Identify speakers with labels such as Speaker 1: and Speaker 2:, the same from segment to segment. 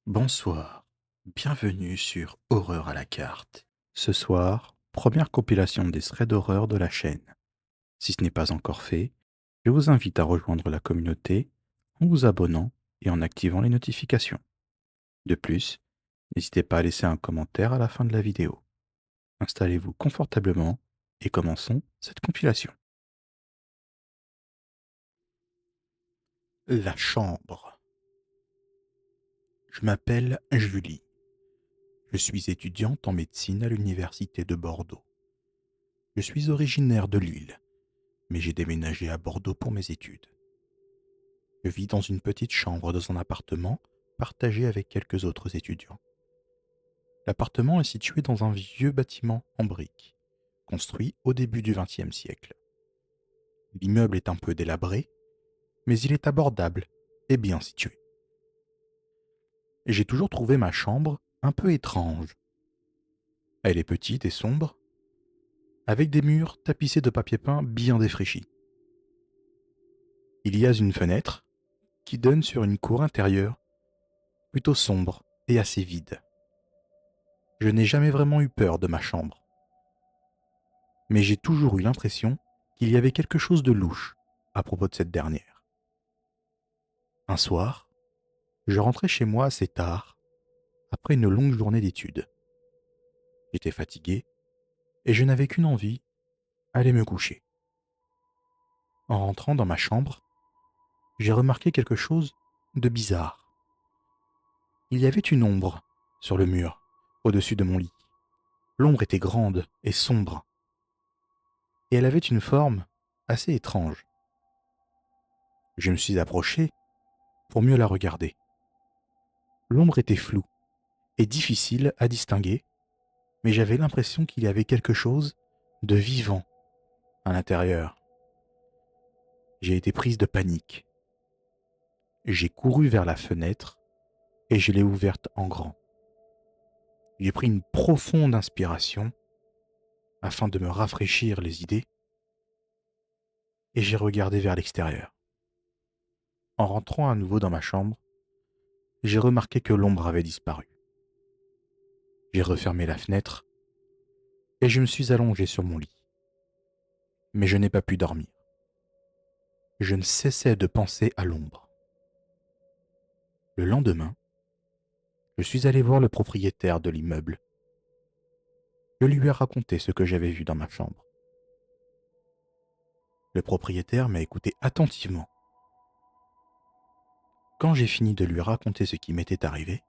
Speaker 1: Bonsoir, bienvenue sur Horreur à la carte. Ce soir, première compilation des threads d'horreur de la chaîne. Si ce n'est pas encore fait, je vous invite à rejoindre la communauté en vous abonnant et en activant les notifications. De plus, n'hésitez pas à laisser un commentaire à la fin de la vidéo. Installez-vous confortablement et commençons cette compilation. La chambre. Je m'appelle Julie. Je suis étudiante en médecine à l'université de Bordeaux. Je suis originaire de Lille, mais j'ai déménagé à Bordeaux pour mes études. Je vis dans une petite chambre dans un appartement partagé avec quelques autres étudiants. L'appartement est situé dans un vieux bâtiment en briques, construit au début du XXe siècle. L'immeuble est un peu délabré, mais il est abordable et bien situé. J'ai toujours trouvé ma chambre un peu étrange. Elle est petite et sombre, avec des murs tapissés de papier peint bien défraîchis. Il y a une fenêtre qui donne sur une cour intérieure plutôt sombre et assez vide. Je n'ai jamais vraiment eu peur de ma chambre, mais j'ai toujours eu l'impression qu'il y avait quelque chose de louche à propos de cette dernière. Un soir, je rentrais chez moi assez tard, après une longue journée d'études. J'étais fatigué et je n'avais qu'une envie, aller me coucher. En rentrant dans ma chambre, j'ai remarqué quelque chose de bizarre. Il y avait une ombre sur le mur, au-dessus de mon lit. L'ombre était grande et sombre, et elle avait une forme assez étrange. Je me suis approché pour mieux la regarder. L'ombre était floue et difficile à distinguer, mais j'avais l'impression qu'il y avait quelque chose de vivant à l'intérieur. J'ai été prise de panique. J'ai couru vers la fenêtre et je l'ai ouverte en grand. J'ai pris une profonde inspiration afin de me rafraîchir les idées et j'ai regardé vers l'extérieur. En rentrant à nouveau dans ma chambre, j'ai remarqué que l'ombre avait disparu. J'ai refermé la fenêtre et je me suis allongé sur mon lit. Mais je n'ai pas pu dormir. Je ne cessais de penser à l'ombre. Le lendemain, je suis allé voir le propriétaire de l'immeuble. Je lui ai raconté ce que j'avais vu dans ma chambre. Le propriétaire m'a écouté attentivement. Quand j'ai fini de lui raconter ce qui m'était arrivé,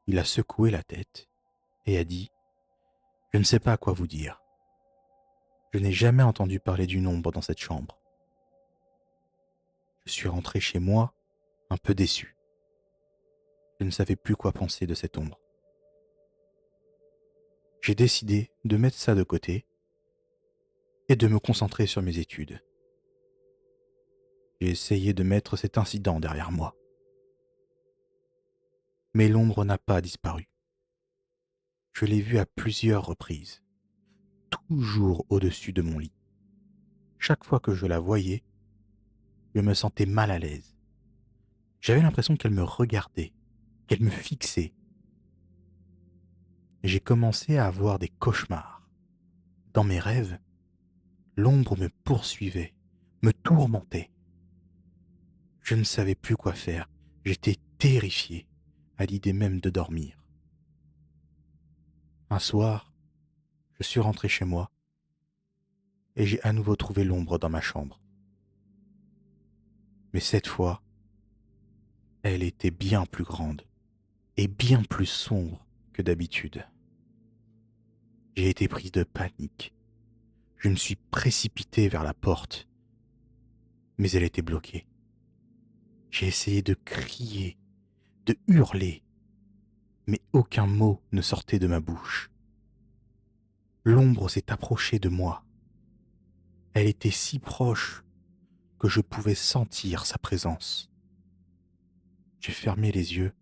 Speaker 1: il a secoué la tête et a dit : « Je ne sais pas quoi vous dire. Je n'ai jamais entendu parler d'une ombre dans cette chambre. » Je suis rentré chez moi un peu déçu. Je ne savais plus quoi penser de cette ombre. J'ai décidé de mettre ça de côté et de me concentrer sur mes études. J'ai essayé de mettre cet incident derrière moi. Mais l'ombre n'a pas disparu. Je l'ai vue à plusieurs reprises, toujours au-dessus de mon lit. Chaque fois que je la voyais, je me sentais mal à l'aise. J'avais l'impression qu'elle me regardait, qu'elle me fixait. J'ai commencé à avoir des cauchemars. Dans mes rêves, l'ombre me poursuivait, me tourmentait. Je ne savais plus quoi faire. J'étais terrifié à l'idée même de dormir. Un soir, je suis rentré chez moi et j'ai à nouveau trouvé l'ombre dans ma chambre. Mais cette fois, elle était bien plus grande et bien plus sombre que d'habitude. J'ai été prise de panique. Je me suis précipité vers la porte, mais elle était bloquée. J'ai essayé de crier, de hurler, mais aucun mot ne sortait de ma bouche. L'ombre s'est approchée de moi. Elle était si proche que je pouvais sentir sa présence. J'ai fermé les yeux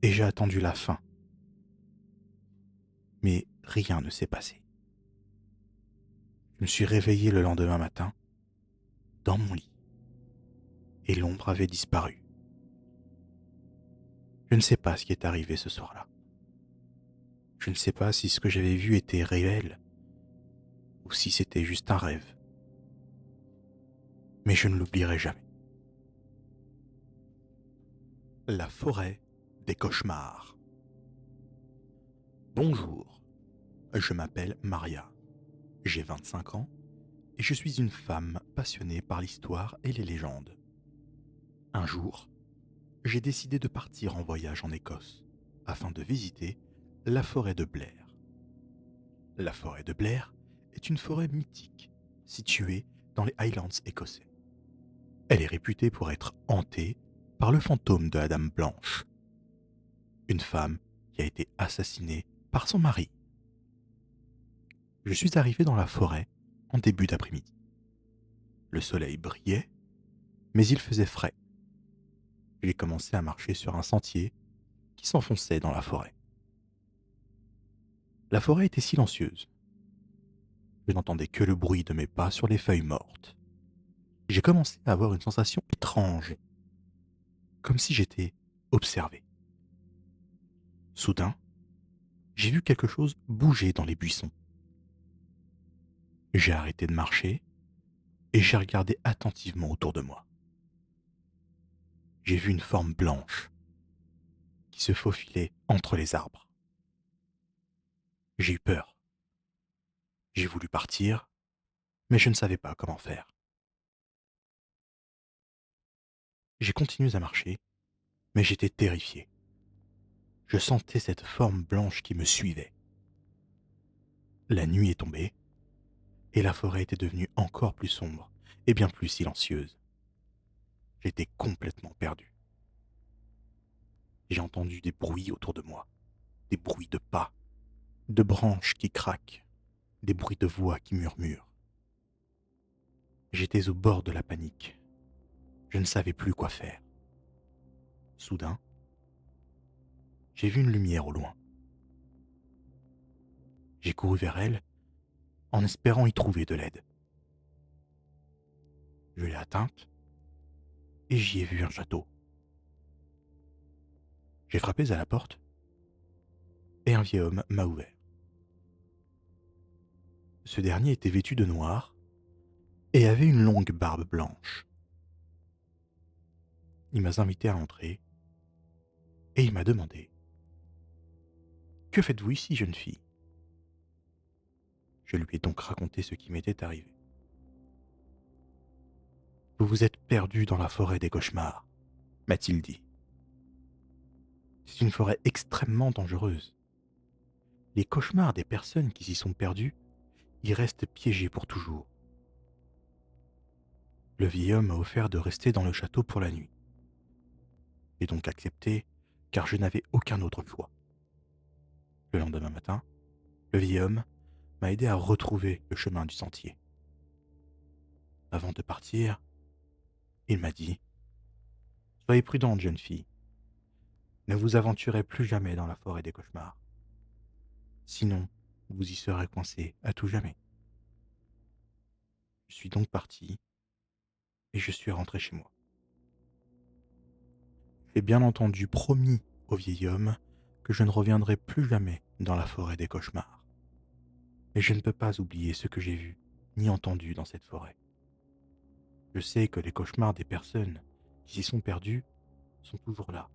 Speaker 1: et j'ai attendu la fin. Mais rien ne s'est passé. Je me suis réveillé le lendemain matin, dans mon lit, et l'ombre avait disparu. Je ne sais pas ce qui est arrivé ce soir-là. Je ne sais pas si ce que j'avais vu était réel ou si c'était juste un rêve. Mais je ne l'oublierai jamais. La forêt des cauchemars. Bonjour, je m'appelle Maria. J'ai 25 ans et je suis une femme passionnée par l'histoire et les légendes. Un jour, j'ai décidé de partir en voyage en Écosse afin de visiter la forêt de Blair. La forêt de Blair est une forêt mythique située dans les Highlands écossais. Elle est réputée pour être hantée par le fantôme de la Dame Blanche, une femme qui a été assassinée par son mari. Je suis arrivé dans la forêt en début d'après-midi. Le soleil brillait, mais il faisait frais. J'ai commencé à marcher sur un sentier qui s'enfonçait dans la forêt. La forêt était silencieuse. Je n'entendais que le bruit de mes pas sur les feuilles mortes. J'ai commencé à avoir une sensation étrange, comme si j'étais observé. Soudain, j'ai vu quelque chose bouger dans les buissons. J'ai arrêté de marcher et j'ai regardé attentivement autour de moi. J'ai vu une forme blanche qui se faufilait entre les arbres. J'ai eu peur. J'ai voulu partir, mais je ne savais pas comment faire. J'ai continué à marcher, mais j'étais terrifié. Je sentais cette forme blanche qui me suivait. La nuit est tombée et la forêt était devenue encore plus sombre et bien plus silencieuse. J'étais complètement perdu. J'ai entendu des bruits autour de moi, des bruits de pas, de branches qui craquent, des bruits de voix qui murmurent. J'étais au bord de la panique. Je ne savais plus quoi faire. Soudain, j'ai vu une lumière au loin. J'ai couru vers elle en espérant y trouver de l'aide. Je l'ai atteinte et j'y ai vu un château. J'ai frappé à la porte et un vieil homme m'a ouvert. Ce dernier était vêtu de noir et avait une longue barbe blanche. Il m'a invité à entrer et il m'a demandé: « Que faites-vous ici, jeune fille ?» Je lui ai donc raconté ce qui m'était arrivé. « Vous vous êtes perdu dans la forêt des cauchemars, » m'a-t-il dit. « C'est une forêt extrêmement dangereuse. Les cauchemars des personnes qui s'y sont perdues y restent piégés pour toujours. » Le vieil homme m'a offert de rester dans le château pour la nuit. J'ai donc accepté, car je n'avais aucun autre choix. Le lendemain matin, le vieil homme m'a aidé à retrouver le chemin du sentier. Avant de partir, il m'a dit: « Soyez prudente, jeune fille. Ne vous aventurez plus jamais dans la forêt des cauchemars. Sinon, vous y serez coincé à tout jamais. » Je suis donc parti et je suis rentré chez moi. J'ai bien entendu promis au vieil homme que je ne reviendrai plus jamais dans la forêt des cauchemars. Mais je ne peux pas oublier ce que j'ai vu ni entendu dans cette forêt. Je sais que les cauchemars des personnes qui s'y sont perdues sont toujours là,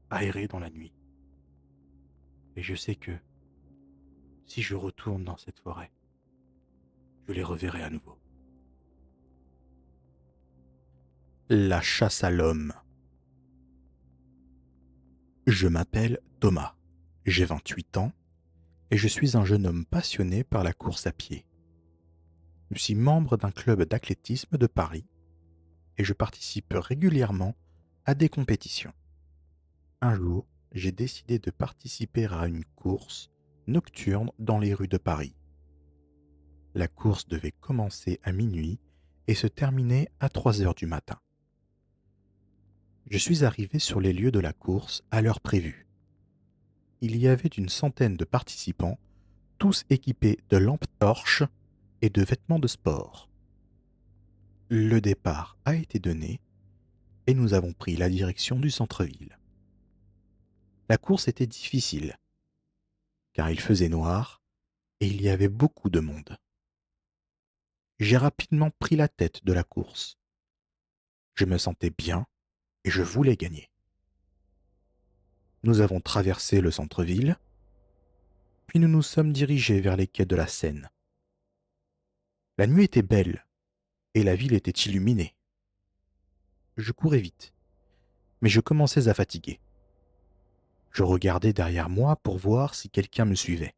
Speaker 1: aérés dans la nuit. Et je sais que si je retourne dans cette forêt, je les reverrai à nouveau. La chasse à l'homme. Je m'appelle Thomas, j'ai 28 ans et je suis un jeune homme passionné par la course à pied. Je suis membre d'un club d'athlétisme de Paris et je participe régulièrement à des compétitions. Un jour, j'ai décidé de participer à une course nocturne dans les rues de Paris. La course devait commencer à minuit et se terminer à 3 heures du matin. Je suis arrivé sur les lieux de la course à l'heure prévue. Il y avait une centaine de participants, tous équipés de lampes torches et de vêtements de sport. Le départ a été donné et nous avons pris la direction du centre-ville. La course était difficile, car il faisait noir et il y avait beaucoup de monde. J'ai rapidement pris la tête de la course. Je me sentais bien et je voulais gagner. Nous avons traversé le centre-ville, puis nous nous sommes dirigés vers les quais de la Seine. La nuit était belle et la ville était illuminée. Je courais vite, mais je commençais à fatiguer. Je regardais derrière moi pour voir si quelqu'un me suivait.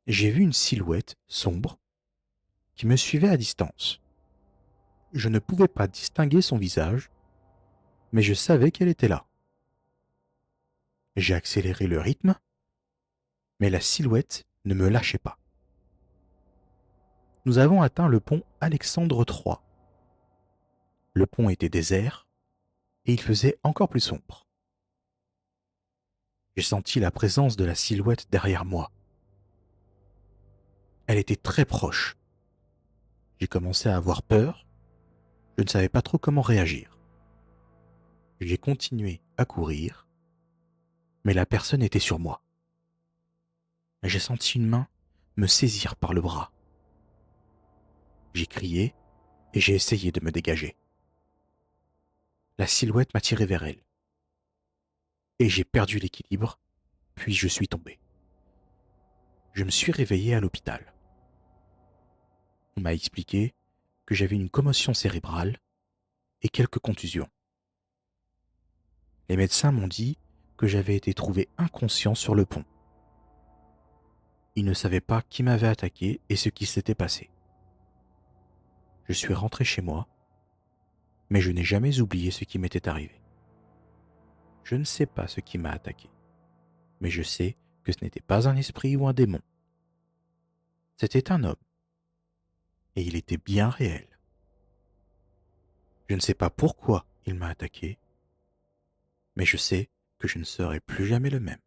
Speaker 1: J'ai vu une silhouette sombre qui me suivait à distance. Je ne pouvais pas distinguer son visage, mais je savais qu'elle était là. J'ai accéléré le rythme, mais la silhouette ne me lâchait pas. Nous avons atteint le pont Alexandre III. Le pont était désert et il faisait encore plus sombre. J'ai senti la présence de la silhouette derrière moi. Elle était très proche. J'ai commencé à avoir peur. Je ne savais pas trop comment réagir. J'ai continué à courir, mais la personne était sur moi. J'ai senti une main me saisir par le bras. J'ai crié et j'ai essayé de me dégager. La silhouette m'a tiré vers elle. Et j'ai perdu l'équilibre, puis je suis tombé. Je me suis réveillé à l'hôpital. On m'a expliqué que j'avais une commotion cérébrale et quelques contusions. Les médecins m'ont dit que j'avais été trouvé inconscient sur le pont. Ils ne savaient pas qui m'avait attaqué et ce qui s'était passé. Je suis rentré chez moi, mais je n'ai jamais oublié ce qui m'était arrivé. Je ne sais pas ce qui m'a attaqué, mais je sais que ce n'était pas un esprit ou un démon. C'était un homme, et il était bien réel. Je ne sais pas pourquoi il m'a attaqué, mais je sais que je ne serai plus jamais le même.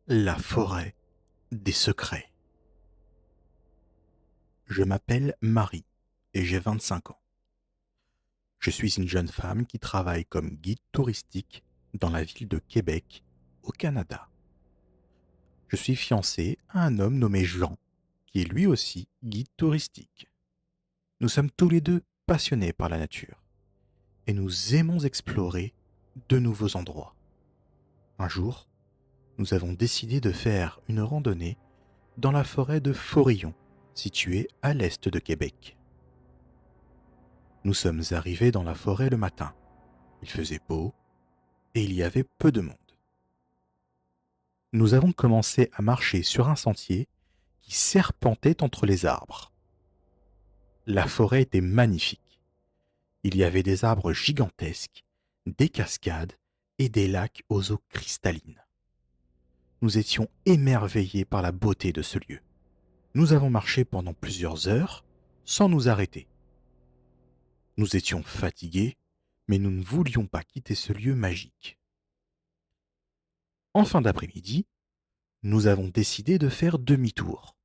Speaker 1: La forêt des secrets. Je m'appelle Marie et j'ai 25 ans. Je suis une jeune femme qui travaille comme guide touristique dans la ville de Québec, au Canada. Je suis fiancée à un homme nommé Jean, qui est lui aussi guide touristique. Nous sommes tous les deux passionnés par la nature et nous aimons explorer de nouveaux endroits. Un jour, nous avons décidé de faire une randonnée dans la forêt de Forillon, située à l'est de Québec. Nous sommes arrivés dans la forêt le matin. Il faisait beau et il y avait peu de monde. Nous avons commencé à marcher sur un sentier qui serpentait entre les arbres. La forêt était magnifique. Il y avait des arbres gigantesques, des cascades et des lacs aux eaux cristallines. Nous étions émerveillés par la beauté de ce lieu. Nous avons marché pendant plusieurs heures sans nous arrêter. Nous étions fatigués, mais nous ne voulions pas quitter ce lieu magique. En fin d'après-midi, nous avons décidé de faire demi-tour.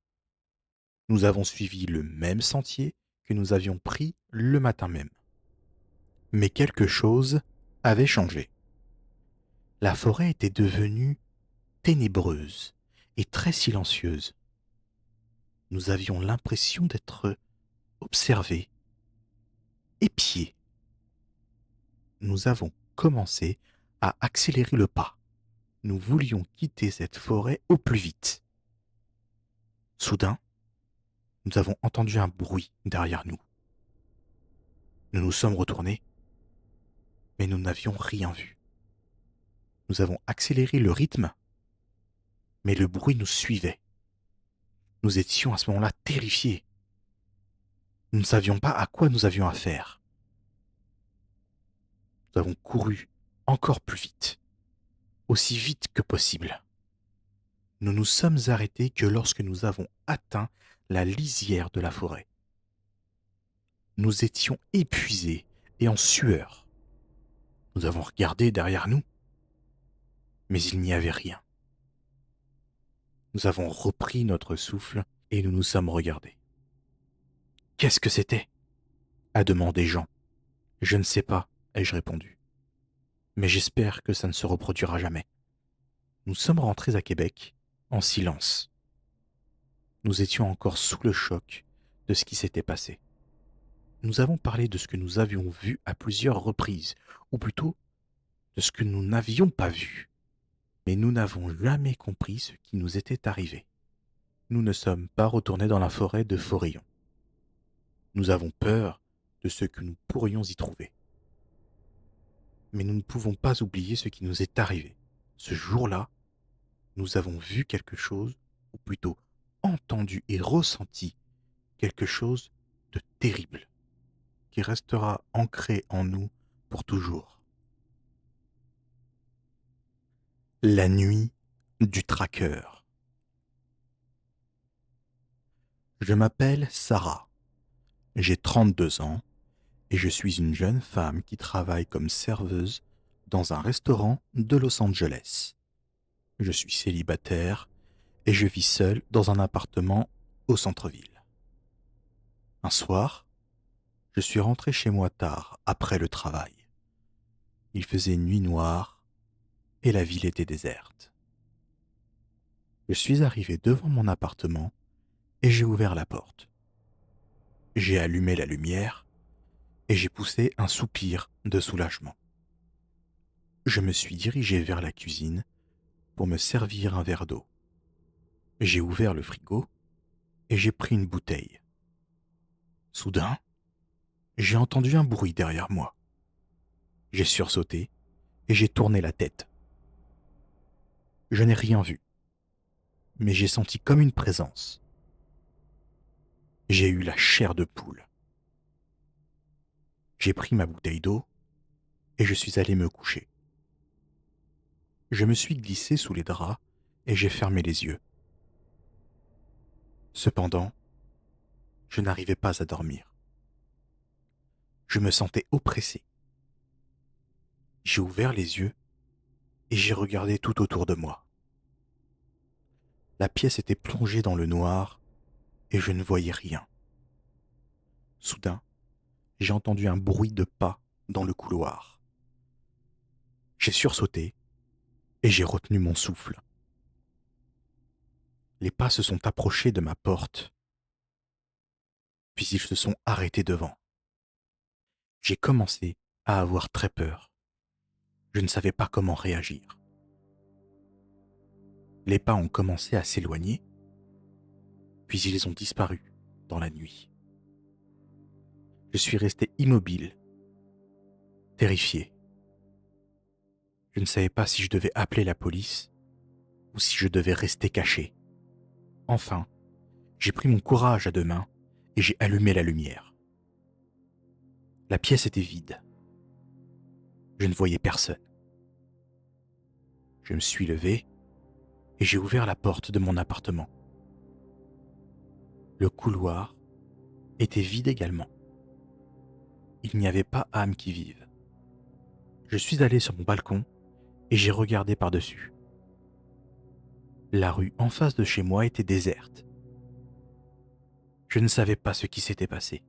Speaker 1: Nous avons suivi le même sentier que nous avions pris le matin même. Mais quelque chose avait changé. La forêt était devenue ténébreuse et très silencieuse. Nous avions l'impression d'être observés, épiés. Nous avons commencé à accélérer le pas. Nous voulions quitter cette forêt au plus vite. Soudain, nous avons entendu un bruit derrière nous. Nous nous sommes retournés, mais nous n'avions rien vu. Nous avons accéléré le rythme, mais le bruit nous suivait. Nous étions à ce moment-là terrifiés. Nous ne savions pas à quoi nous avions affaire. Nous avons couru encore plus vite, aussi vite que possible. Nous nous sommes arrêtés que lorsque nous avons atteint la lisière de la forêt. Nous étions épuisés et en sueur. Nous avons regardé derrière nous, mais il n'y avait rien. Nous avons repris notre souffle et nous nous sommes regardés. « Qu'est-ce que c'était » a demandé Jean. « Je ne sais pas, ai-je répondu. Mais j'espère que ça ne se reproduira jamais. Nous sommes rentrés à Québec en silence. Nous étions encore sous le choc de ce qui s'était passé. Nous avons parlé de ce que nous avions vu à plusieurs reprises, ou plutôt de ce que nous n'avions pas vu. Mais nous n'avons jamais compris ce qui nous était arrivé. Nous ne sommes pas retournés dans la forêt de Forillon. Nous avons peur de ce que nous pourrions y trouver. Mais nous ne pouvons pas oublier ce qui nous est arrivé. Ce jour-là, nous avons vu quelque chose, ou plutôt entendu et ressenti quelque chose de terrible, qui restera ancré en nous pour toujours. La nuit du traqueur. Je m'appelle Sarah, j'ai 32 ans et je suis une jeune femme qui travaille comme serveuse dans un restaurant de Los Angeles. Je suis célibataire et je vis seule dans un appartement au centre-ville. Un soir, je suis rentré chez moi tard après le travail. Il faisait nuit noire et la ville était déserte. Je suis arrivé devant mon appartement et j'ai ouvert la porte. J'ai allumé la lumière et j'ai poussé un soupir de soulagement. Je me suis dirigé vers la cuisine pour me servir un verre d'eau. J'ai ouvert le frigo et j'ai pris une bouteille. Soudain, j'ai entendu un bruit derrière moi. J'ai sursauté et j'ai tourné la tête. Je n'ai rien vu, mais j'ai senti comme une présence. J'ai eu la chair de poule. J'ai pris ma bouteille d'eau et je suis allé me coucher. Je me suis glissé sous les draps et j'ai fermé les yeux. Cependant, je n'arrivais pas à dormir. Je me sentais oppressé. J'ai ouvert les yeux et j'ai regardé tout autour de moi. La pièce était plongée dans le noir et je ne voyais rien. Soudain, j'ai entendu un bruit de pas dans le couloir. J'ai sursauté et j'ai retenu mon souffle. Les pas se sont approchés de ma porte, puis ils se sont arrêtés devant. J'ai commencé à avoir très peur. Je ne savais pas comment réagir. Les pas ont commencé à s'éloigner, puis ils ont disparu dans la nuit. Je suis resté immobile, terrifié. Je ne savais pas si je devais appeler la police ou si je devais rester caché. Enfin, j'ai pris mon courage à deux mains et j'ai allumé la lumière. La pièce était vide. Je ne voyais personne. Je me suis levé et j'ai ouvert la porte de mon appartement. Le couloir était vide également. Il n'y avait pas âme qui vive. Je suis allé sur mon balcon et j'ai regardé par-dessus. La rue en face de chez moi était déserte. Je ne savais pas ce qui s'était passé,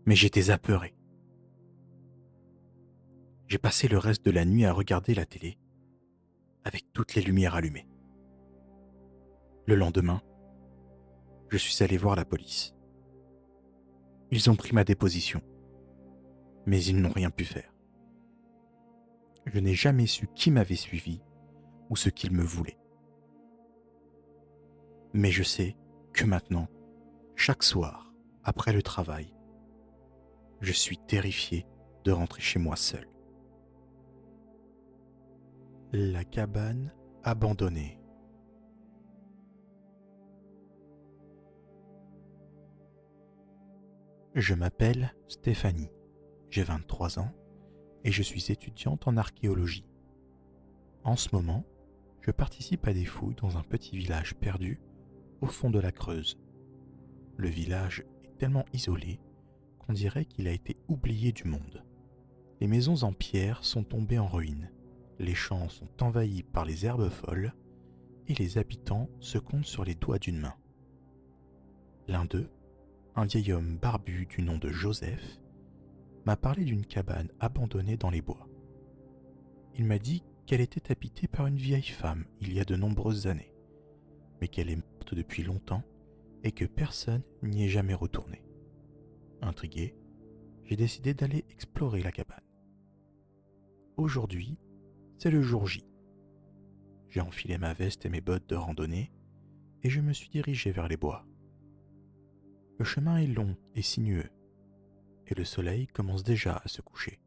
Speaker 1: mais j'étais apeuré. J'ai passé le reste de la nuit à regarder la télé, avec toutes les lumières allumées. Le lendemain, je suis allé voir la police. Ils ont pris ma déposition, mais ils n'ont rien pu faire. Je n'ai jamais su qui m'avait suivi ou ce qu'ils me voulaient. Mais je sais que maintenant, chaque soir, après le travail, je suis terrifié de rentrer chez moi seul. La cabane abandonnée. Je m'appelle Stéphanie, j'ai 23 ans et je suis étudiante en archéologie. En ce moment, je participe à des fouilles dans un petit village perdu au fond de la Creuse. Le village est tellement isolé qu'on dirait qu'il a été oublié du monde. Les maisons en pierre sont tombées en ruine, les champs sont envahis par les herbes folles et les habitants se comptent sur les doigts d'une main. L'un d'eux, un vieil homme barbu du nom de Joseph, m'a parlé d'une cabane abandonnée dans les bois. Il m'a dit qu'elle était habitée par une vieille femme il y a de nombreuses années, mais qu'elle est morte depuis longtemps et que personne n'y est jamais retourné. Intrigué, j'ai décidé d'aller explorer la cabane. Aujourd'hui, c'est le jour J. J'ai enfilé ma veste et mes bottes de randonnée et je me suis dirigé vers les bois. Le chemin est long et sinueux et le soleil commence déjà à se coucher.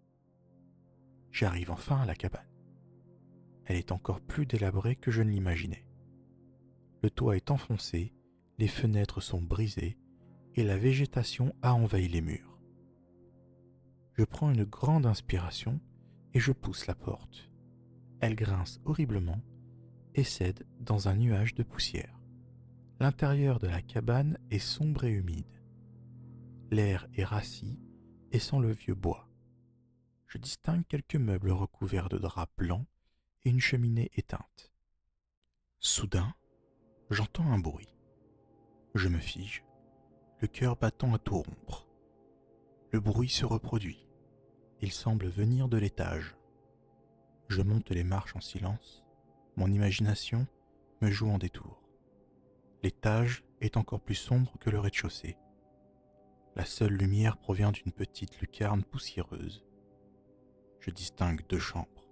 Speaker 1: J'arrive enfin à la cabane. Elle est encore plus délabrée que je ne l'imaginais. Le toit est enfoncé, les fenêtres sont brisées et la végétation a envahi les murs. Je prends une grande inspiration et je pousse la porte. Elle grince horriblement et cède dans un nuage de poussière. L'intérieur de la cabane est sombre et humide. L'air est rassis et sent le vieux bois. Je distingue quelques meubles recouverts de draps blancs et une cheminée éteinte. Soudain, j'entends un bruit. Je me fige, le cœur battant à tout rompre. Le bruit se reproduit. Il semble venir de l'étage. Je monte les marches en silence. Mon imagination me joue en détour. L'étage est encore plus sombre que le rez-de-chaussée. La seule lumière provient d'une petite lucarne poussiéreuse. Je distingue 2 chambres.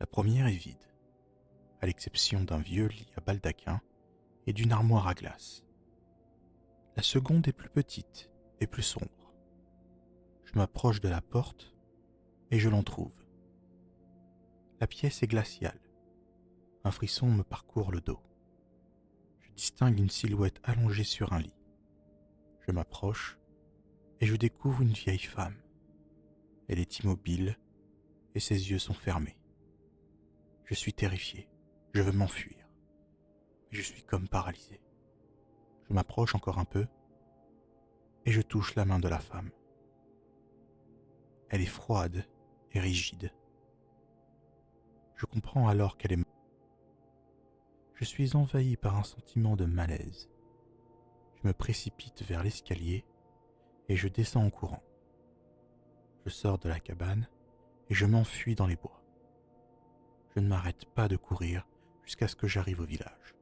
Speaker 1: La première est vide, à l'exception d'un vieux lit à baldaquin et d'une armoire à glace. La seconde est plus petite et plus sombre. Je m'approche de la porte et je l'en trouve. La pièce est glaciale. Un frisson me parcourt le dos. Je distingue une silhouette allongée sur un lit. Je m'approche et je découvre une vieille femme. Elle est immobile et ses yeux sont fermés. Je suis terrifié. Je veux m'enfuir. Mais je suis comme paralysé. Je m'approche encore un peu et je touche la main de la femme. Elle est froide et rigide. Je comprends alors qu'elle est morte. Je suis envahi par un sentiment de malaise. Je me précipite vers l'escalier et je descends en courant. Je sors de la cabane et je m'enfuis dans les bois. Je ne m'arrête pas de courir jusqu'à ce que j'arrive au village.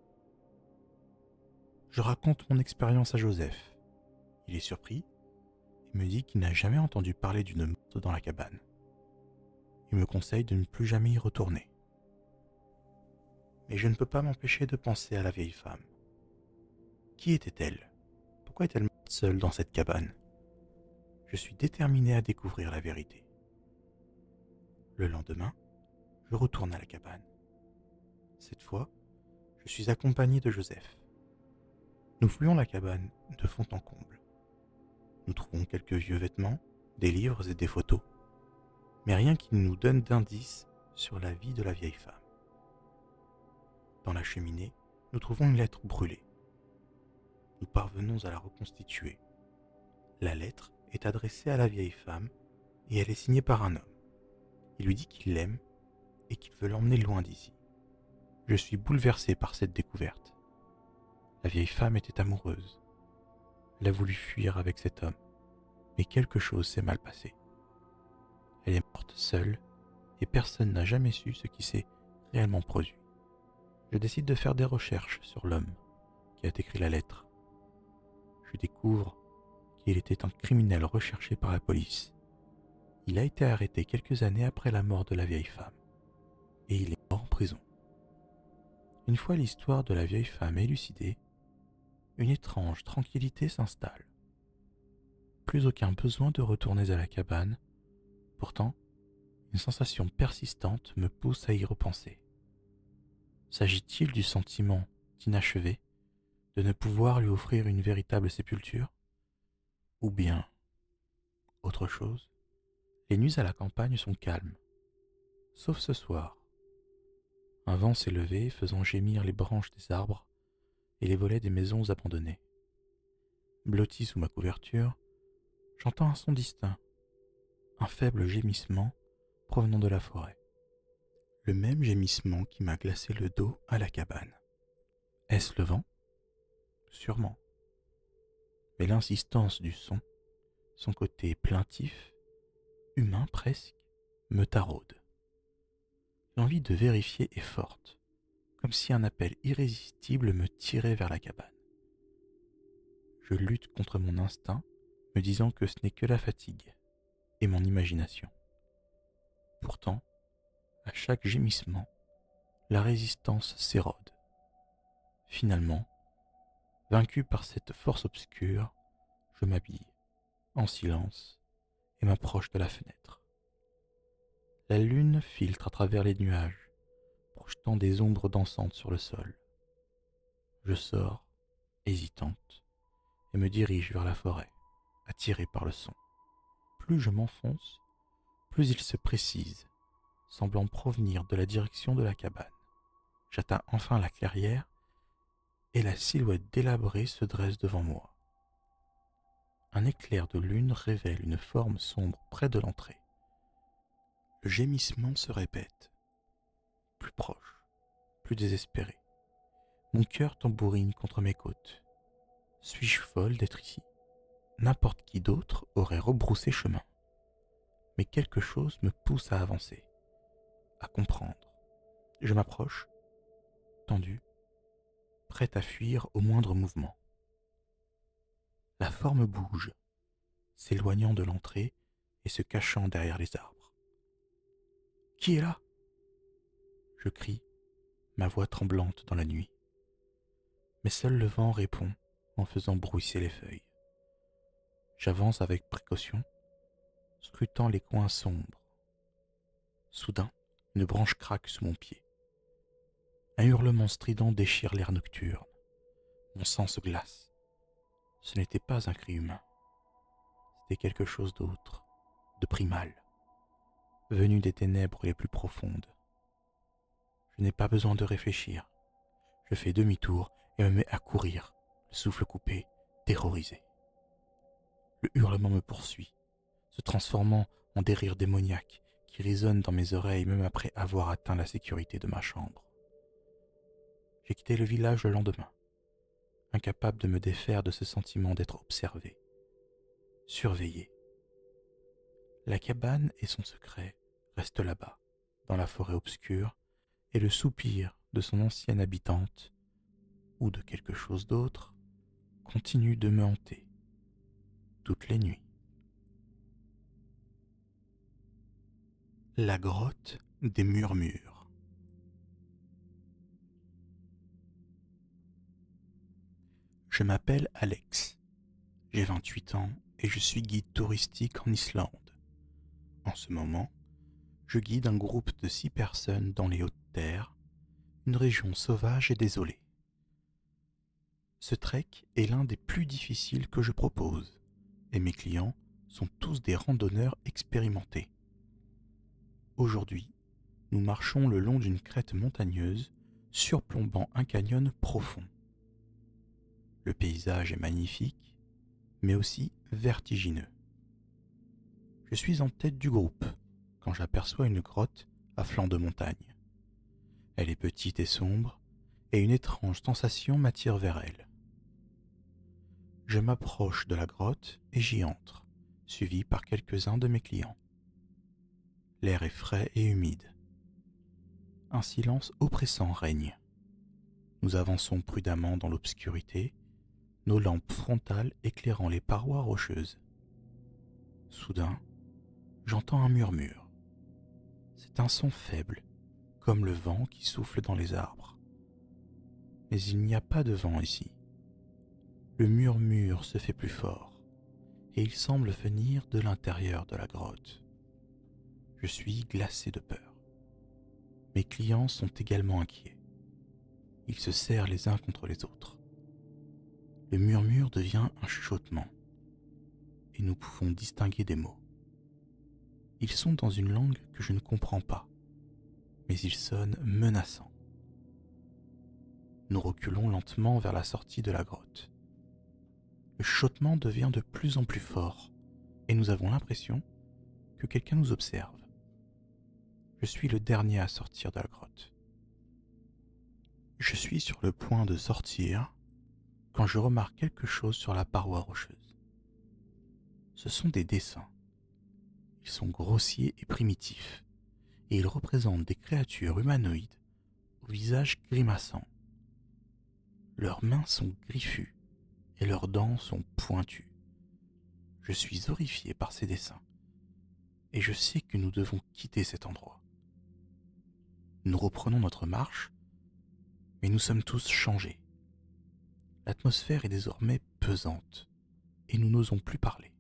Speaker 1: Je raconte mon expérience à Joseph. Il est surpris et me dit qu'il n'a jamais entendu parler d'une morte dans la cabane. Il me conseille de ne plus jamais y retourner. Mais je ne peux pas m'empêcher de penser à la vieille femme. Qui était-elle? Pourquoi est-elle morte seule dans cette cabane? Je suis déterminé à découvrir la vérité. Le lendemain, je retourne à la cabane. Cette fois, je suis accompagné de Joseph. Nous fouillons la cabane de fond en comble. Nous trouvons quelques vieux vêtements, des livres et des photos, mais rien qui nous donne d'indices sur la vie de la vieille femme. Dans la cheminée, nous trouvons une lettre brûlée. Nous parvenons à la reconstituer. La lettre est adressée à la vieille femme et elle est signée par un homme. Il lui dit qu'il l'aime et qu'il veut l'emmener loin d'ici. Je suis bouleversé par cette découverte. La vieille femme était amoureuse. Elle a voulu fuir avec cet homme, mais quelque chose s'est mal passé. Elle est morte seule et personne n'a jamais su ce qui s'est réellement produit. Je décide de faire des recherches sur l'homme qui a écrit la lettre. Je découvre qu'il était un criminel recherché par la police. Il a été arrêté quelques années après la mort de la vieille femme et il est mort en prison. Une fois l'histoire de la vieille femme élucidée, une étrange tranquillité s'installe. Plus aucun besoin de retourner à la cabane. Pourtant, une sensation persistante me pousse à y repenser. S'agit-il du sentiment d'inachevé, de ne pouvoir lui offrir une véritable sépulture? Ou bien autre chose? Les nuits à la campagne sont calmes, sauf ce soir. Un vent s'est levé, faisant gémir les branches des arbres et les volets des maisons abandonnées. Blotti sous ma couverture, j'entends un son distinct, un faible gémissement provenant de la forêt. Le même gémissement qui m'a glacé le dos à la cabane. Est-ce le vent? Sûrement. Mais l'insistance du son côté plaintif, humain presque, me taraude. L'envie de vérifier est forte, comme si un appel irrésistible me tirait vers la cabane. Je lutte contre mon instinct, me disant que ce n'est que la fatigue et mon imagination. Pourtant, à chaque gémissement, la résistance s'érode. Finalement, vaincu par cette force obscure, je m'habille, en silence, et m'approche de la fenêtre. La lune filtre à travers les nuages, projetant des ombres dansantes sur le sol. Je sors, hésitante, et me dirige vers la forêt, attiré par le son. Plus je m'enfonce, plus il se précise, semblant provenir de la direction de la cabane. J'atteins enfin la clairière, et la silhouette délabrée se dresse devant moi. Un éclair de lune révèle une forme sombre près de l'entrée. Le gémissement se répète, plus proche, plus désespéré. Mon cœur tambourine contre mes côtes. Suis-je folle d'être ici? N'importe qui d'autre aurait rebroussé chemin. Mais quelque chose me pousse à avancer, à comprendre. Je m'approche, tendu, prêt à fuir au moindre mouvement. La forme bouge, s'éloignant de l'entrée et se cachant derrière les arbres. Qui est là? Je crie, ma voix tremblante dans la nuit. Mais seul le vent répond en faisant bruisser les feuilles. J'avance avec précaution, scrutant les coins sombres. Soudain, une branche craque sous mon pied. Un hurlement strident déchire l'air nocturne. Mon sang se glace. Ce n'était pas un cri humain. C'était quelque chose d'autre, de primal, venu des ténèbres les plus profondes. Je n'ai pas besoin de réfléchir. Je fais demi-tour et me mets à courir, le souffle coupé, terrorisé. Le hurlement me poursuit, se transformant en des rires démoniaques qui résonnent dans mes oreilles même après avoir atteint la sécurité de ma chambre. J'ai quitté le village le lendemain, incapable de me défaire de ce sentiment d'être observé, surveillé. La cabane et son secret restent là-bas, dans la forêt obscure, et le soupir de son ancienne habitante, ou de quelque chose d'autre, continue de me hanter, toutes les nuits. La grotte des murmures. Je m'appelle Alex, j'ai 28 ans et je suis guide touristique en Islande. En ce moment, je guide un groupe de 6 personnes dans les Hautes-Terres, une région sauvage et désolée. Ce trek est l'un des plus difficiles que je propose, et mes clients sont tous des randonneurs expérimentés. Aujourd'hui, nous marchons le long d'une crête montagneuse, surplombant un canyon profond. Le paysage est magnifique, mais aussi vertigineux. Je suis en tête du groupe quand j'aperçois une grotte à flanc de montagne. Elle est petite et sombre, et une étrange sensation m'attire vers elle. Je m'approche de la grotte et j'y entre, suivi par quelques-uns de mes clients. L'air est frais et humide. Un silence oppressant règne. Nous avançons prudemment dans l'obscurité, nos lampes frontales éclairant les parois rocheuses. Soudain, j'entends un murmure. C'est un son faible, comme le vent qui souffle dans les arbres. Mais il n'y a pas de vent ici. Le murmure se fait plus fort, et il semble venir de l'intérieur de la grotte. Je suis glacé de peur. Mes clients sont également inquiets. Ils se serrent les uns contre les autres. Le murmure devient un chuchotement, et nous pouvons distinguer des mots. Ils sont dans une langue que je ne comprends pas, mais ils sonnent menaçants. Nous reculons lentement vers la sortie de la grotte. Le chuchotement devient de plus en plus fort, et nous avons l'impression que quelqu'un nous observe. Je suis le dernier à sortir de la grotte. Je suis sur le point de sortir quand je remarque quelque chose sur la paroi rocheuse. Ce sont des dessins. Ils sont grossiers et primitifs, et ils représentent des créatures humanoïdes au visage grimaçant. Leurs mains sont griffues et leurs dents sont pointues. Je suis horrifié par ces dessins, et je sais que nous devons quitter cet endroit. Nous reprenons notre marche, mais nous sommes tous changés. L'atmosphère est désormais pesante, et nous n'osons plus parler.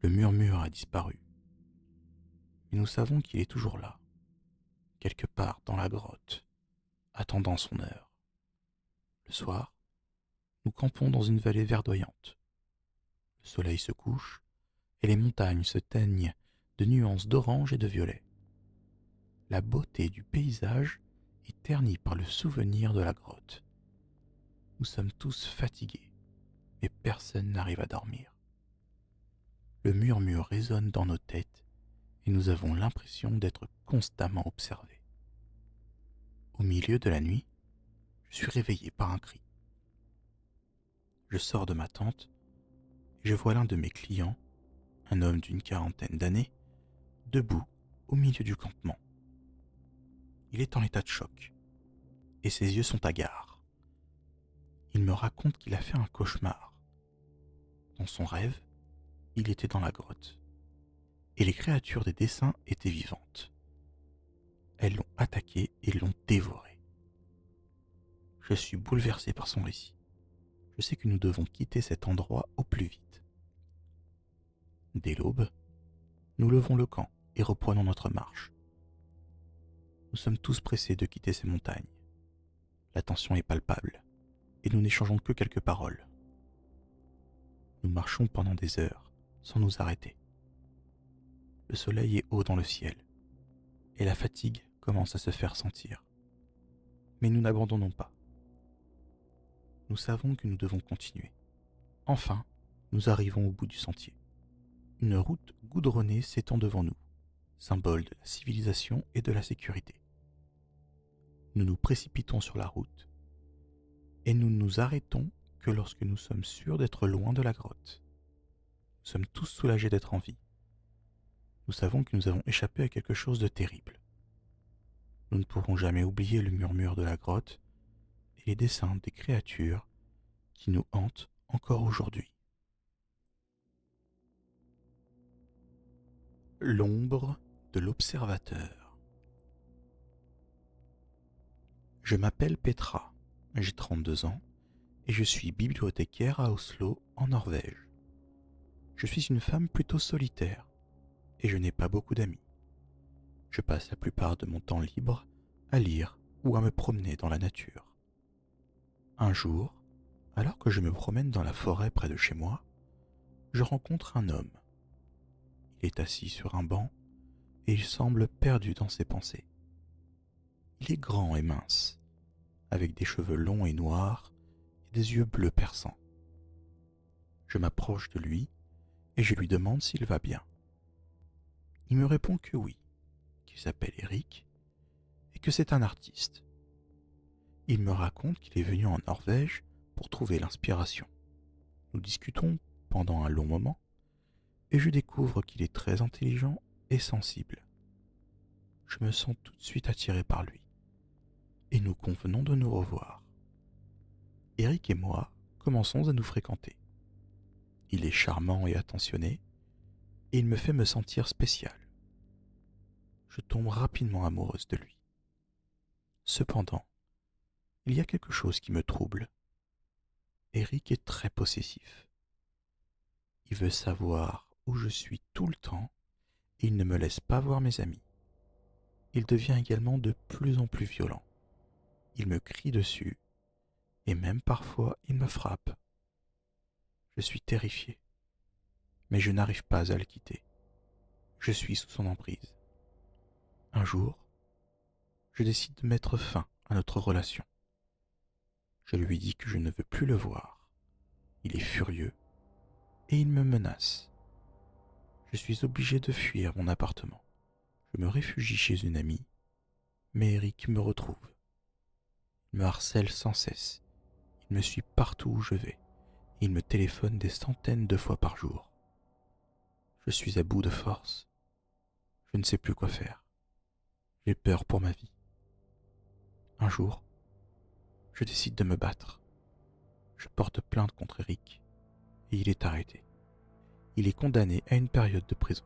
Speaker 1: Le murmure a disparu, mais nous savons qu'il est toujours là, quelque part dans la grotte, attendant son heure. Le soir, nous campons dans une vallée verdoyante. Le soleil se couche, et les montagnes se teignent de nuances d'orange et de violet. La beauté du paysage est ternie par le souvenir de la grotte. Nous sommes tous fatigués, mais personne n'arrive à dormir. Le murmure résonne dans nos têtes et nous avons l'impression d'être constamment observés. Au milieu de la nuit, je suis réveillé par un cri. Je sors de ma tente et je vois l'un de mes clients, un homme d'une quarantaine d'années, debout au milieu du campement. Il est en état de choc et ses yeux sont hagards. Il me raconte qu'il a fait un cauchemar. Dans son rêve, il était dans la grotte et les créatures des dessins étaient vivantes. Elles l'ont attaqué et l'ont dévoré. Je suis bouleversé par son récit. Je sais que nous devons quitter cet endroit au plus vite. Dès l'aube, nous levons le camp et reprenons notre marche. Nous sommes tous pressés de quitter ces montagnes. La tension est palpable et nous n'échangeons que quelques paroles. Nous marchons pendant des heures sans nous arrêter. Le soleil est haut dans le ciel et la fatigue commence à se faire sentir. Mais nous n'abandonnons pas. Nous savons que nous devons continuer. Enfin, nous arrivons au bout du sentier. Une route goudronnée s'étend devant nous, symbole de la civilisation et de la sécurité. Nous nous précipitons sur la route et nous ne nous arrêtons que lorsque nous sommes sûrs d'être loin de la grotte. Nous sommes tous soulagés d'être en vie. Nous savons que nous avons échappé à quelque chose de terrible. Nous ne pourrons jamais oublier le murmure de la grotte et les dessins des créatures qui nous hantent encore aujourd'hui. L'ombre de l'observateur. Je m'appelle Petra, j'ai 32 ans et je suis bibliothécaire à Oslo, en Norvège. Je suis une femme plutôt solitaire et je n'ai pas beaucoup d'amis. Je passe la plupart de mon temps libre à lire ou à me promener dans la nature. Un jour, alors que je me promène dans la forêt près de chez moi, je rencontre un homme. Il est assis sur un banc et il semble perdu dans ses pensées. Il est grand et mince, avec des cheveux longs et noirs et des yeux bleus perçants. Je m'approche de lui et je lui demande s'il va bien. Il me répond que oui, qu'il s'appelle Eric et que c'est un artiste. Il me raconte qu'il est venu en Norvège pour trouver l'inspiration. Nous discutons pendant un long moment et je découvre qu'il est très intelligent et sensible. Je me sens tout de suite attiré par lui et nous convenons de nous revoir. Eric et moi commençons à nous fréquenter. Il est charmant et attentionné et il me fait me sentir spécial. Je tombe rapidement amoureuse de lui. Cependant, il y a quelque chose qui me trouble. Eric est très possessif. Il veut savoir où je suis tout le temps et il ne me laisse pas voir mes amis. Il devient également de plus en plus violent. Il me crie dessus et même parfois il me frappe. Je suis terrifié, mais je n'arrive pas à le quitter. Je suis sous son emprise. Un jour, je décide de mettre fin à notre relation. Je lui dis que je ne veux plus le voir. Il est furieux et il me menace. Je suis obligé de fuir mon appartement. Je me réfugie chez une amie, mais Eric me retrouve. Il me harcèle sans cesse. Il me suit partout où je vais. Il me téléphone des centaines de fois par jour. Je suis à bout de force. Je ne sais plus quoi faire. J'ai peur pour ma vie. Un jour, je décide de me battre. Je porte plainte contre Eric et il est arrêté. Il est condamné à une période de prison.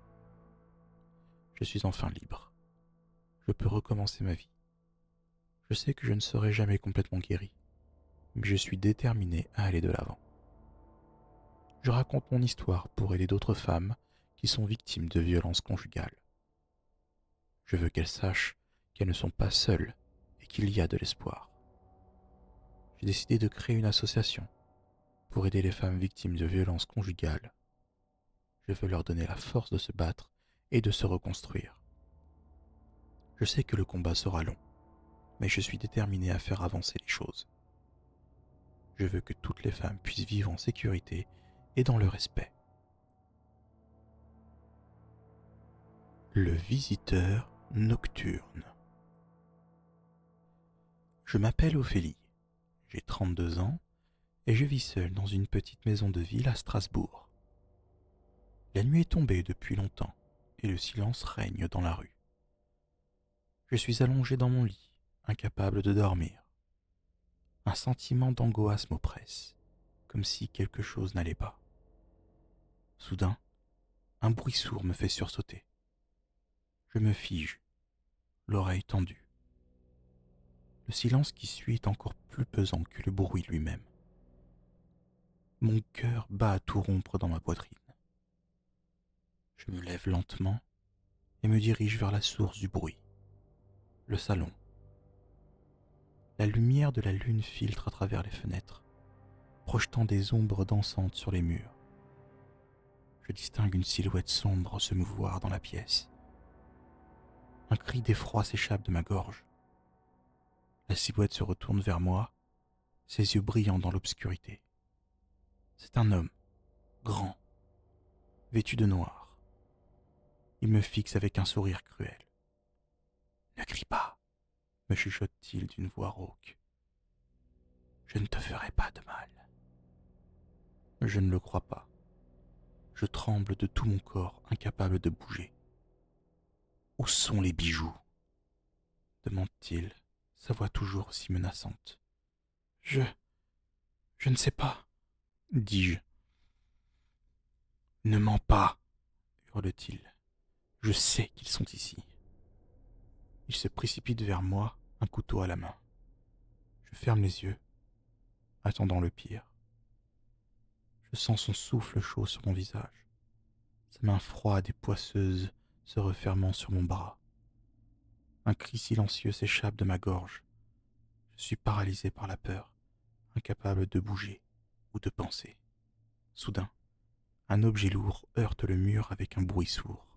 Speaker 1: Je suis enfin libre. Je peux recommencer ma vie. Je sais que je ne serai jamais complètement guéri, mais je suis déterminé à aller de l'avant. Je raconte mon histoire pour aider d'autres femmes qui sont victimes de violences conjugales. Je veux qu'elles sachent qu'elles ne sont pas seules et qu'il y a de l'espoir. J'ai décidé de créer une association pour aider les femmes victimes de violences conjugales. Je veux leur donner la force de se battre et de se reconstruire. Je sais que le combat sera long, mais je suis déterminé à faire avancer les choses. Je veux que toutes les femmes puissent vivre en sécurité et dans le respect. Le visiteur nocturne. Je m'appelle Ophélie, j'ai 32 ans et je vis seule dans une petite maison de ville à Strasbourg. La nuit est tombée depuis longtemps et le silence règne dans la rue. Je suis allongé dans mon lit, incapable de dormir. Un sentiment d'angoisse m'oppresse, comme si quelque chose n'allait pas. Soudain, un bruit sourd me fait sursauter. Je me fige, l'oreille tendue. Le silence qui suit est encore plus pesant que le bruit lui-même. Mon cœur bat à tout rompre dans ma poitrine. Je me lève lentement et me dirige vers la source du bruit, le salon. La lumière de la lune filtre à travers les fenêtres, projetant des ombres dansantes sur les murs. Je distingue une silhouette sombre se mouvoir dans la pièce. Un cri d'effroi s'échappe de ma gorge. La silhouette se retourne vers moi, ses yeux brillants dans l'obscurité. C'est un homme, grand, vêtu de noir. Il me fixe avec un sourire cruel. « Ne crie pas !» me chuchote-t-il d'une voix rauque. « Je ne te ferai pas de mal. » Je ne le crois pas. Je tremble de tout mon corps, incapable de bouger. « Où sont les bijoux ?» demande-t-il, sa voix toujours aussi menaçante. « Je ne sais pas, dis-je. Ne mens pas, hurle-t-il. Je sais qu'ils sont ici. Il se précipite vers moi, un couteau à la main. Je ferme les yeux, attendant le pire. Je sens son souffle chaud sur mon visage, sa main froide et poisseuse se refermant sur mon bras. Un cri silencieux s'échappe de ma gorge. Je suis paralysé par la peur, incapable de bouger ou de penser. Soudain, un objet lourd heurte le mur avec un bruit sourd.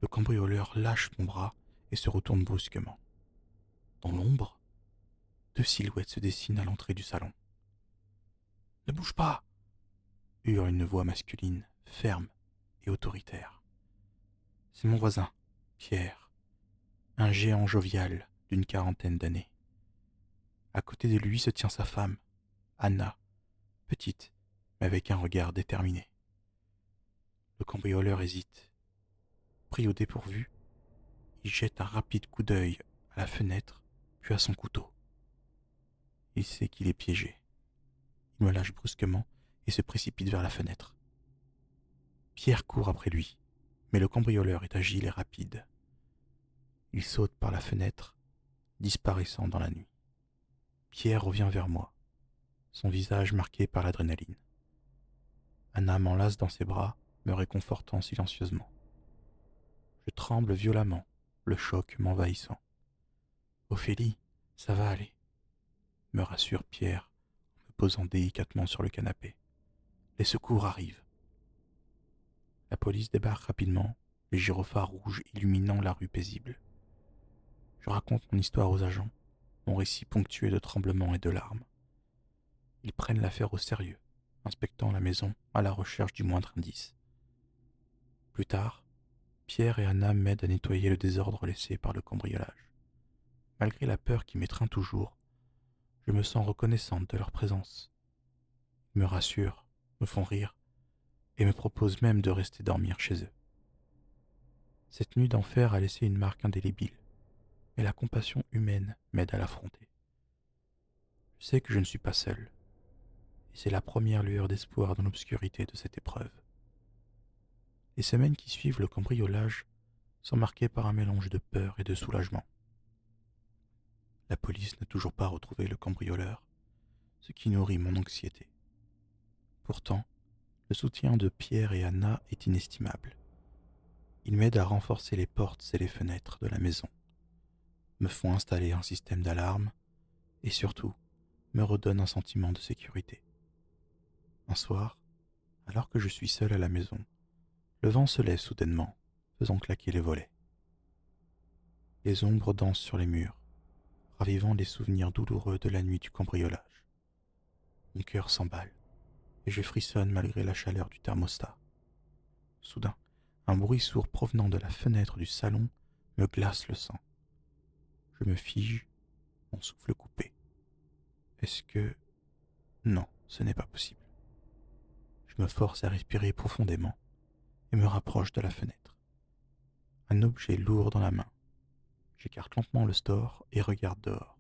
Speaker 1: Le cambrioleur lâche mon bras et se retourne brusquement. Dans l'ombre, 2 silhouettes se dessinent à l'entrée du salon. « Ne bouge pas !» hurle une voix masculine, ferme et autoritaire. C'est mon voisin, Pierre, un géant jovial d'une 40aine d'années. À côté de lui se tient sa femme, Anna, petite, mais avec un regard déterminé. Le cambrioleur hésite. Pris au dépourvu, il jette un rapide coup d'œil à la fenêtre, puis à son couteau. Il sait qu'il est piégé. Il me lâche brusquement et se précipite vers la fenêtre. Pierre court après lui, mais le cambrioleur est agile et rapide. Il saute par la fenêtre, disparaissant dans la nuit. Pierre revient vers moi, son visage marqué par l'adrénaline. Anna m'enlace dans ses bras, me réconfortant silencieusement. Je tremble violemment, le choc m'envahissant. « Ophélie, ça va aller », me rassure Pierre en me posant délicatement sur le canapé. « Les secours arrivent. » La police débarque rapidement, les gyrophares rouges illuminant la rue paisible. Je raconte mon histoire aux agents, mon récit ponctué de tremblements et de larmes. Ils prennent l'affaire au sérieux, inspectant la maison à la recherche du moindre indice. Plus tard, Pierre et Anna m'aident à nettoyer le désordre laissé par le cambriolage. Malgré la peur qui m'étreint toujours, je me sens reconnaissante de leur présence. Ils me rassurent, me font rire, et me proposent même de rester dormir chez eux. Cette nuit d'enfer a laissé une marque indélébile, et la compassion humaine m'aide à l'affronter. Je sais que je ne suis pas seul, et c'est la première lueur d'espoir dans l'obscurité de cette épreuve. Les semaines qui suivent le cambriolage sont marquées par un mélange de peur et de soulagement. La police n'a toujours pas retrouvé le cambrioleur, ce qui nourrit mon anxiété. Pourtant, le soutien de Pierre et Anna est inestimable. Ils m'aident à renforcer les portes et les fenêtres de la maison, me font installer un système d'alarme et surtout me redonnent un sentiment de sécurité. Un soir, alors que je suis seul à la maison, le vent se lève soudainement, faisant claquer les volets. Les ombres dansent sur les murs, ravivant les souvenirs douloureux de la nuit du cambriolage. Mon cœur s'emballe et je frissonne malgré la chaleur du thermostat. Soudain, un bruit sourd provenant de la fenêtre du salon me glace le sang. Je me fige, mon souffle coupé. Est-ce que... Non, ce n'est pas possible. Je me force à respirer profondément et me rapproche de la fenêtre. Un objet lourd dans la main. J'écarte lentement le store et regarde dehors.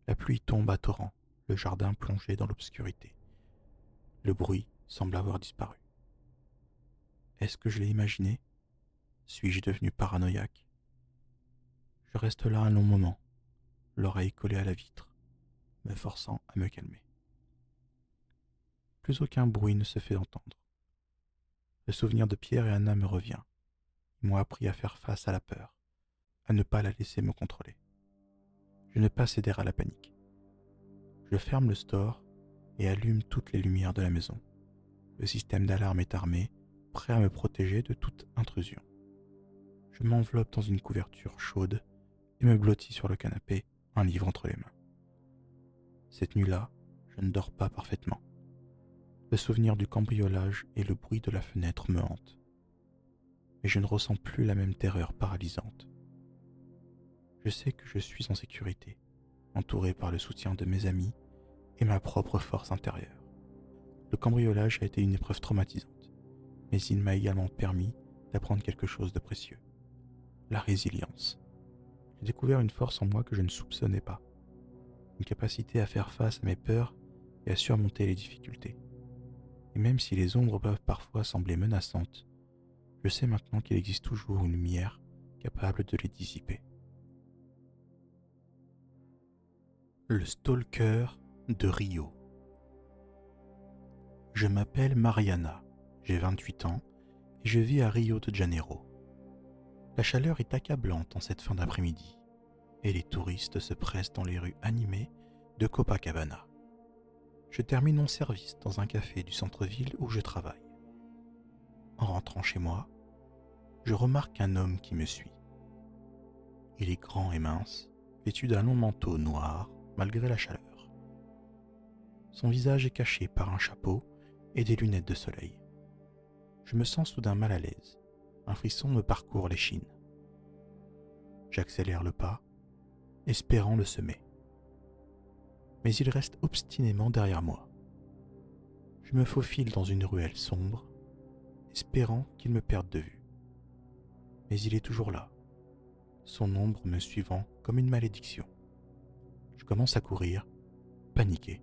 Speaker 1: La pluie tombe à torrents, le jardin plongé dans l'obscurité. Le bruit semble avoir disparu. Est-ce que je l'ai imaginé? Suis-je devenu paranoïaque? Je reste là un long moment, l'oreille collée à la vitre, me forçant à me calmer. Plus aucun bruit ne se fait entendre. Le souvenir de Pierre et Anna me revient. Ils m'ont appris à faire face à la peur, à ne pas la laisser me contrôler. Je ne pas céder à la panique. Je ferme le store et allume toutes les lumières de la maison. Le système d'alarme est armé, prêt à me protéger de toute intrusion. Je m'enveloppe dans une couverture chaude et me blottis sur le canapé, un livre entre les mains. Cette nuit-là, je ne dors pas parfaitement. Le souvenir du cambriolage et le bruit de la fenêtre me hantent. Mais je ne ressens plus la même terreur paralysante. Je sais que je suis en sécurité, entouré par le soutien de mes amis et ma propre force intérieure. Le cambriolage a été une épreuve traumatisante, mais il m'a également permis d'apprendre quelque chose de précieux. La résilience. J'ai découvert une force en moi que je ne soupçonnais pas. Une capacité à faire face à mes peurs et à surmonter les difficultés. Et même si les ombres peuvent parfois sembler menaçantes, je sais maintenant qu'il existe toujours une lumière capable de les dissiper. Le stalker de Rio. Je m'appelle Mariana, j'ai 28 ans et je vis à Rio de Janeiro. La chaleur est accablante en cette fin d'après-midi et les touristes se pressent dans les rues animées de Copacabana. Je termine mon service dans un café du centre-ville où je travaille. En rentrant chez moi, je remarque un homme qui me suit. Il est grand et mince, vêtu d'un long manteau noir malgré la chaleur. Son visage est caché par un chapeau et des lunettes de soleil. Je me sens soudain mal à l'aise. Un frisson me parcourt l'échine. J'accélère le pas, espérant le semer. Mais il reste obstinément derrière moi. Je me faufile dans une ruelle sombre, espérant qu'il me perde de vue. Mais il est toujours là, son ombre me suivant comme une malédiction. Je commence à courir, paniqué.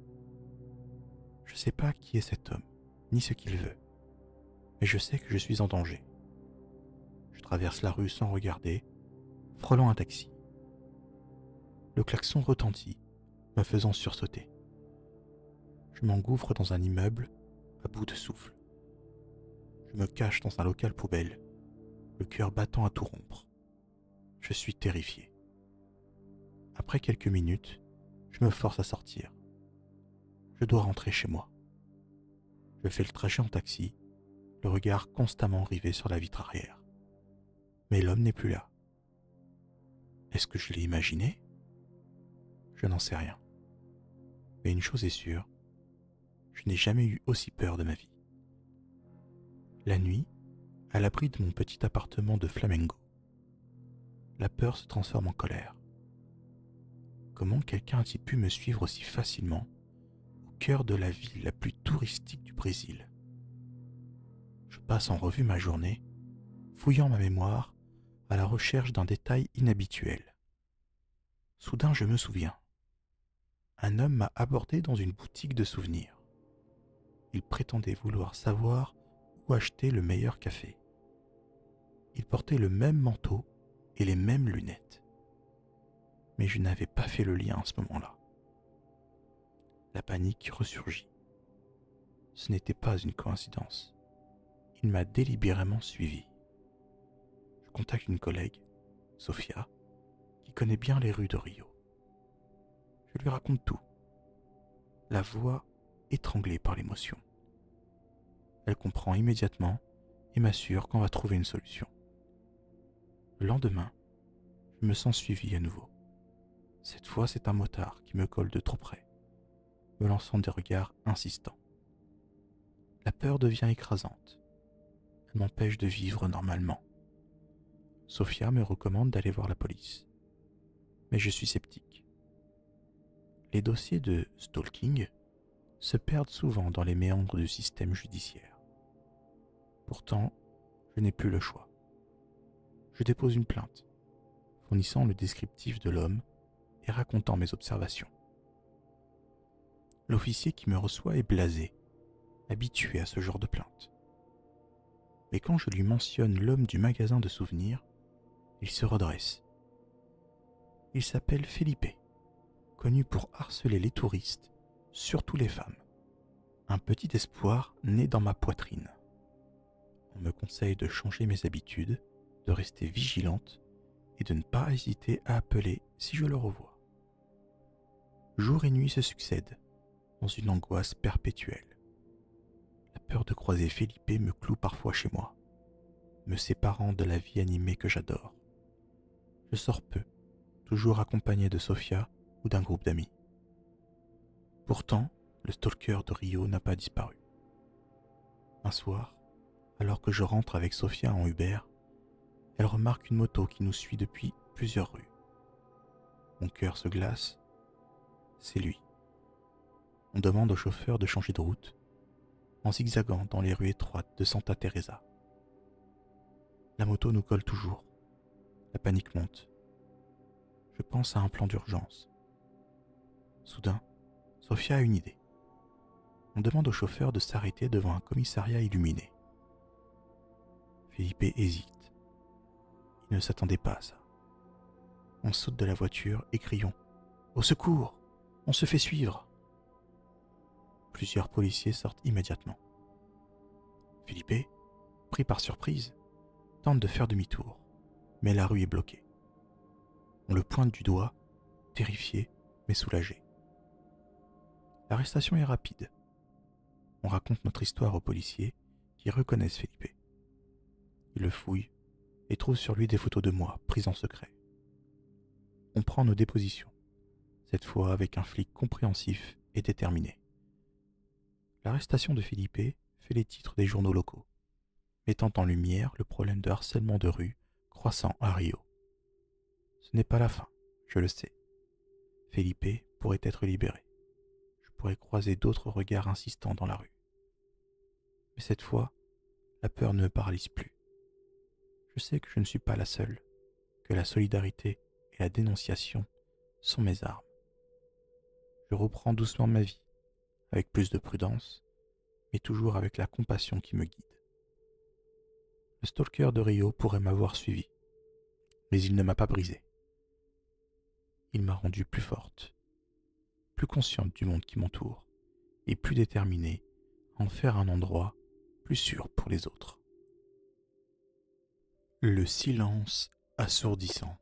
Speaker 1: Je ne sais pas qui est cet homme, ni ce qu'il veut, mais je sais que je suis en danger. Je traverse la rue sans regarder, frôlant un taxi. Le klaxon retentit, me faisant sursauter. Je m'engouffre dans un immeuble, à bout de souffle. Je me cache dans un local poubelle, le cœur battant à tout rompre. Je suis terrifié. Après quelques minutes, je me force à sortir. Je dois rentrer chez moi. Je fais le trajet en taxi, le regard constamment rivé sur la vitre arrière. Mais l'homme n'est plus là. Est-ce que je l'ai imaginé? Je n'en sais rien. Mais une chose est sûre, je n'ai jamais eu aussi peur de ma vie. La nuit, à l'abri de mon petit appartement de Flamengo, la peur se transforme en colère. Comment quelqu'un a-t-il pu me suivre aussi facilement au cœur de la ville la plus touristique du Brésil? Je passe en revue ma journée, fouillant ma mémoire à la recherche d'un détail inhabituel. Soudain, je me souviens. Un homme m'a abordé dans une boutique de souvenirs. Il prétendait vouloir savoir où acheter le meilleur café. Il portait le même manteau et les mêmes lunettes. Mais je n'avais pas fait le lien à ce moment-là. La panique ressurgit. Ce n'était pas une coïncidence. Il m'a délibérément suivi. Je contacte une collègue, Sophia, qui connaît bien les rues de Rio. Je lui raconte tout, la voix étranglée par l'émotion. Elle comprend immédiatement et m'assure qu'on va trouver une solution. Le lendemain, je me sens suivi à nouveau. Cette fois, c'est un motard qui me colle de trop près, me lançant des regards insistants. La peur devient écrasante. Elle m'empêche de vivre normalement. Sophia me recommande d'aller voir la police. Mais je suis sceptique. Les dossiers de stalking se perdent souvent dans les méandres du système judiciaire. Pourtant, je n'ai plus le choix. Je dépose une plainte, fournissant le descriptif de l'homme et racontant mes observations. L'officier qui me reçoit est blasé, habitué à ce genre de plainte. Mais quand je lui mentionne l'homme du magasin de souvenirs, il se redresse. Il s'appelle Felipe, connu pour harceler les touristes, surtout les femmes. Un petit espoir naît dans ma poitrine. On me conseille de changer mes habitudes, de rester vigilante et de ne pas hésiter à appeler si je le revois. Jour et nuit se succèdent, dans une angoisse perpétuelle. La peur de croiser Felipe me cloue parfois chez moi, me séparant de la vie animée que j'adore. Je sors peu, toujours accompagné de Sophia ou d'un groupe d'amis. Pourtant, le stalker de Rio n'a pas disparu. Un soir, alors que je rentre avec Sophia en Uber, elle remarque une moto qui nous suit depuis plusieurs rues. Mon cœur se glace. C'est lui. On demande au chauffeur de changer de route, en zigzagant dans les rues étroites de Santa Teresa. La moto nous colle toujours. La panique monte. Je pense à un plan d'urgence. Soudain, Sophia a une idée. On demande au chauffeur de s'arrêter devant un commissariat illuminé. Felipe hésite. Il ne s'attendait pas à ça. On saute de la voiture et crions « Au secours! On se fait suivre !» Plusieurs policiers sortent immédiatement. Felipe, pris par surprise, tente de faire demi-tour, mais la rue est bloquée. On le pointe du doigt, terrifié mais soulagé. L'arrestation est rapide. On raconte notre histoire aux policiers qui reconnaissent Felipe. Ils le fouillent et trouvent sur lui des photos de moi prises en secret. On prend nos dépositions, cette fois avec un flic compréhensif et déterminé. L'arrestation de Felipe fait les titres des journaux locaux, mettant en lumière le problème de harcèlement de rue croissant à Rio. Ce n'est pas la fin, je le sais. Felipe pourrait être libéré. Je pourrais croiser d'autres regards insistants dans la rue. Mais cette fois, la peur ne me paralyse plus. Je sais que je ne suis pas la seule, que la solidarité et la dénonciation sont mes armes. Je reprends doucement ma vie, avec plus de prudence, mais toujours avec la compassion qui me guide. Le stalker de Rio pourrait m'avoir suivi, mais il ne m'a pas brisée. Il m'a rendue plus forte, plus consciente du monde qui m'entoure, et plus déterminée à en faire un endroit plus sûr pour les autres. Le silence assourdissant.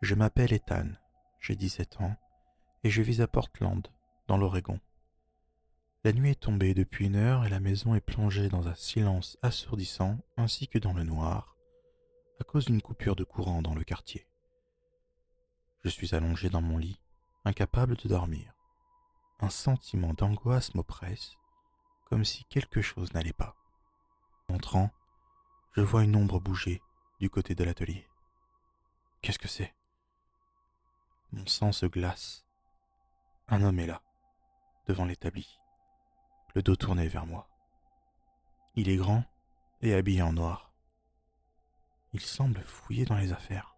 Speaker 1: Je m'appelle Ethan, j'ai 17 ans, et je vis à Portland, dans l'Oregon. La nuit est tombée depuis 1 heure et la maison est plongée dans un silence assourdissant ainsi que dans le noir, à cause d'une coupure de courant dans le quartier. Je suis allongé dans mon lit, incapable de dormir. Un sentiment d'angoisse m'oppresse, comme si quelque chose n'allait pas. En entrant, je vois une ombre bouger du côté de l'atelier. Qu'est-ce que c'est ? Mon sang se glace. Un homme est là, devant l'établi, le dos tourné vers moi. Il est grand et habillé en noir. Il semble fouiller dans les affaires.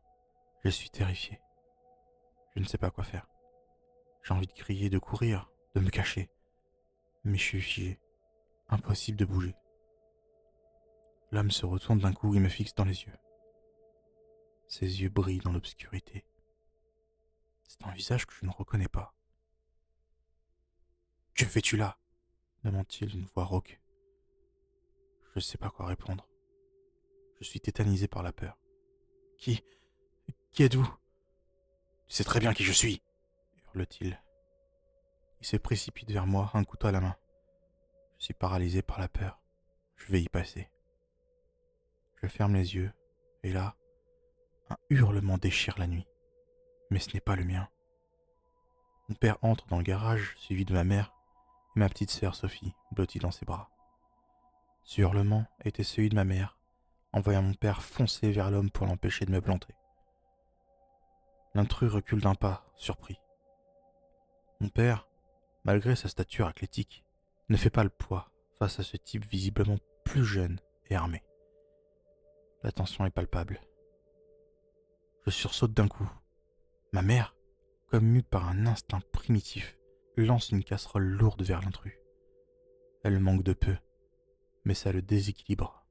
Speaker 1: Je suis terrifié. Je ne sais pas quoi faire. J'ai envie de crier, de courir, de me cacher. Mais je suis figé. Impossible de bouger. L'homme se retourne d'un coup et me fixe dans les yeux. Ses yeux brillent dans l'obscurité. C'est un visage que je ne reconnais pas. « Que fais-tu là ?» demande-t-il d'une voix rauque. Je ne sais pas quoi répondre. Je suis tétanisé par la peur. « Qui êtes-vous ?»« Tu sais très bien qui je suis !» hurle-t-il. Il se précipite vers moi, un couteau à la main. Je suis paralysé par la peur. Je vais y passer. Je ferme les yeux, et là, un hurlement déchire la nuit. Mais ce n'est pas le mien. Mon père entre dans le garage, suivi de ma mère et ma petite sœur Sophie, blottie dans ses bras. Ce hurlement était celui de ma mère, en voyant mon père foncer vers l'homme pour l'empêcher de me planter. L'intrus recule d'un pas, surpris. Mon père, malgré sa stature athlétique, ne fait pas le poids face à ce type visiblement plus jeune et armé. La tension est palpable. Je sursaute d'un coup. Ma mère, comme mue par un instinct primitif, lance une casserole lourde vers l'intrus. Elle manque de peu, mais ça le déséquilibre.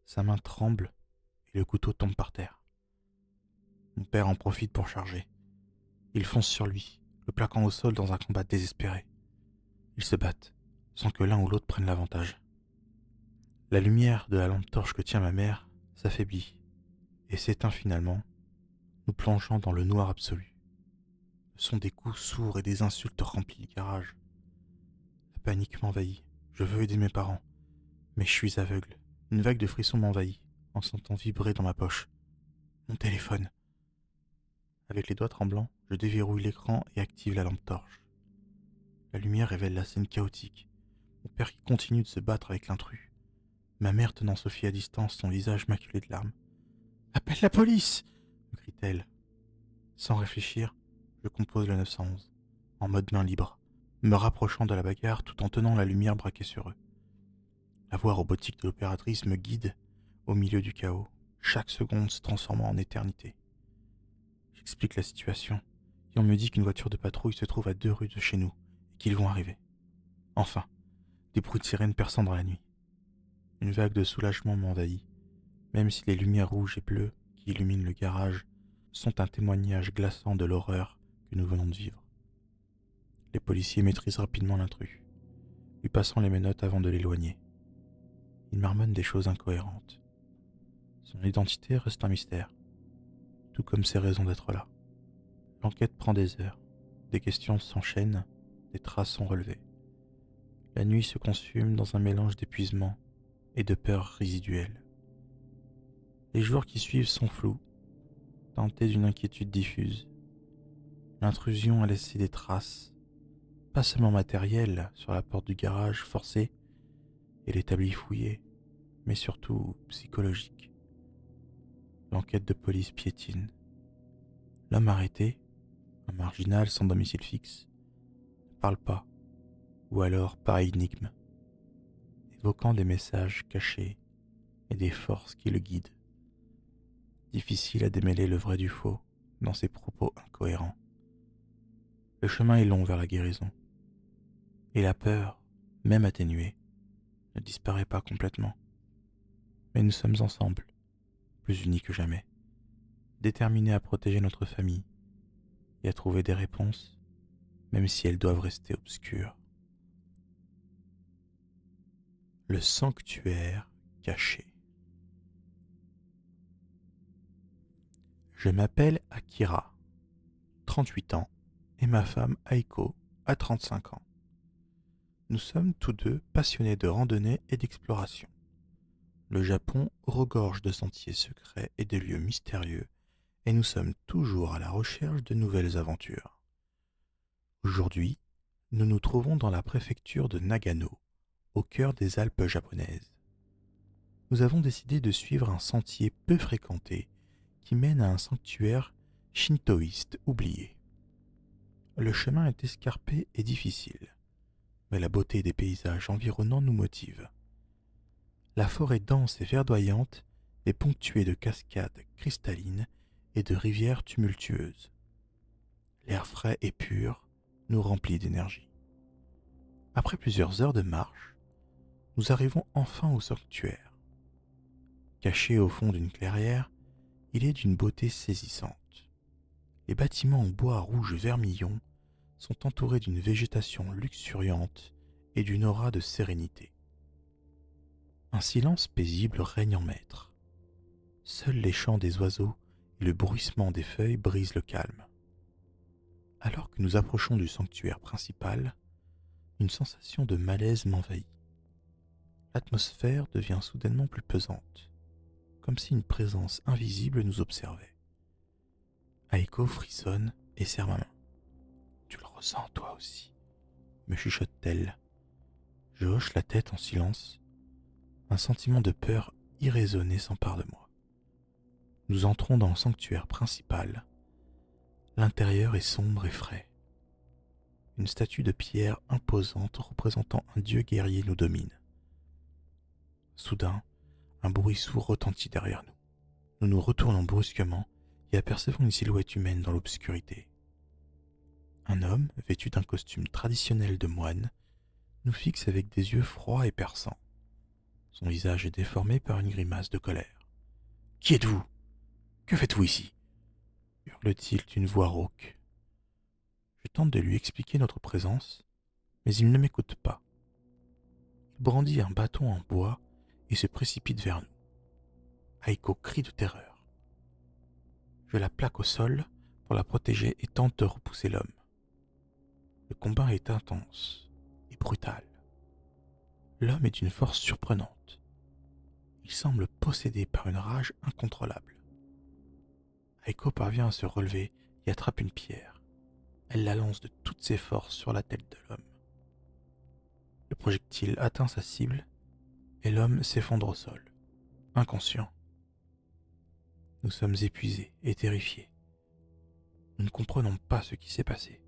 Speaker 1: Sa main tremble et le couteau tombe par terre. Mon père en profite pour charger. Il fonce sur lui, le plaquant au sol dans un combat désespéré. Ils se battent, sans que l'un ou l'autre prenne l'avantage. La lumière de la lampe torche que tient ma mère s'affaiblit et s'éteint finalement, nous plongeant dans le noir absolu. Ce sont des coups sourds et des insultes remplissent le garage. La panique m'envahit. Je veux aider mes parents, mais je suis aveugle. Une vague de frissons m'envahit en sentant vibrer dans ma poche. Mon téléphone. Avec les doigts tremblants, je déverrouille l'écran et active la lampe torche. La lumière révèle la scène chaotique. Mon père qui continue de se battre avec l'intrus. Ma mère tenant Sophie à distance, son visage maculé de larmes. « Appelle la police !» me crie-t-elle. Sans réfléchir, je compose le 911, en mode main libre, me rapprochant de la bagarre tout en tenant la lumière braquée sur eux. La voix robotique de l'opératrice me guide au milieu du chaos, chaque seconde se transformant en éternité. J'explique la situation et on me dit qu'une voiture de patrouille se trouve à 2 rues de chez nous et qu'ils vont arriver. Enfin, des bruits de sirènes perçant dans la nuit. Une vague de soulagement m'envahit, même si les lumières rouges et bleues qui illuminent le garage sont un témoignage glaçant de l'horreur que nous venons de vivre. Les policiers maîtrisent rapidement l'intrus, lui passant les menottes avant de l'éloigner. Il marmonne des choses incohérentes. Son identité reste un mystère, tout comme ses raisons d'être là. L'enquête prend des heures, des questions s'enchaînent, des traces sont relevées. La nuit se consume dans un mélange d'épuisement et de peur résiduelle. Les jours qui suivent sont flous, teintés d'une inquiétude diffuse. L'intrusion a laissé des traces, pas seulement matérielles sur la porte du garage forcée et l'établi fouillé, mais surtout psychologiques. L'enquête de police piétine. L'homme arrêté, un marginal sans domicile fixe, ne parle pas, ou alors par énigme, évoquant des messages cachés et des forces qui le guident. Difficile à démêler le vrai du faux dans ses propos incohérents. Le chemin est long vers la guérison, et la peur, même atténuée, ne disparaît pas complètement. Mais nous sommes ensemble, plus unis que jamais, déterminés à protéger notre famille et à trouver des réponses, même si elles doivent rester obscures. Le sanctuaire caché. Je m'appelle Akira, 38 ans, et ma femme Aiko a 35 ans. Nous sommes tous deux passionnés de randonnée et d'exploration. Le Japon regorge de sentiers secrets et de lieux mystérieux, et nous sommes toujours à la recherche de nouvelles aventures. Aujourd'hui, nous nous trouvons dans la préfecture de Nagano, au cœur des Alpes japonaises. Nous avons décidé de suivre un sentier peu fréquenté qui mène à un sanctuaire shintoïste oublié. Le chemin est escarpé et difficile, mais la beauté des paysages environnants nous motive. La forêt dense et verdoyante est ponctuée de cascades cristallines et de rivières tumultueuses. L'air frais et pur nous remplit d'énergie. Après plusieurs heures de marche, nous arrivons enfin au sanctuaire. Caché au fond d'une clairière, il est d'une beauté saisissante. Les bâtiments en bois rouge vermillon sont entourés d'une végétation luxuriante et d'une aura de sérénité. Un silence paisible règne en maître. Seuls les chants des oiseaux et le bruissement des feuilles brisent le calme. Alors que nous approchons du sanctuaire principal, une sensation de malaise m'envahit. L'atmosphère devient soudainement plus pesante, comme si une présence invisible nous observait. Aiko frissonne et serre ma main. « Tu le ressens toi aussi ?» me chuchote-t-elle. Je hoche la tête en silence. Un sentiment de peur irraisonné s'empare de moi. Nous entrons dans le sanctuaire principal. L'intérieur est sombre et frais. Une statue de pierre imposante représentant un dieu guerrier nous domine. Soudain, un bruit sourd retentit derrière nous. Nous nous retournons brusquement et apercevons une silhouette humaine dans l'obscurité. Un homme, vêtu d'un costume traditionnel de moine, nous fixe avec des yeux froids et perçants. Son visage est déformé par une grimace de colère. « Qui êtes-vous ? Que faites-vous ici ?» hurle-t-il d'une voix rauque. Je tente de lui expliquer notre présence, mais il ne m'écoute pas. Il brandit un bâton en bois et se précipite vers nous. Aiko crie de terreur. Je la plaque au sol pour la protéger et tente de repousser l'homme. Le combat est intense et brutal. L'homme est d'une force surprenante. Il semble possédé par une rage incontrôlable. Aiko parvient à se relever et attrape une pierre. Elle la lance de toutes ses forces sur la tête de l'homme. Le projectile atteint sa cible et l'homme s'effondre au sol, inconscient. Nous sommes épuisés et terrifiés. Nous ne comprenons pas ce qui s'est passé.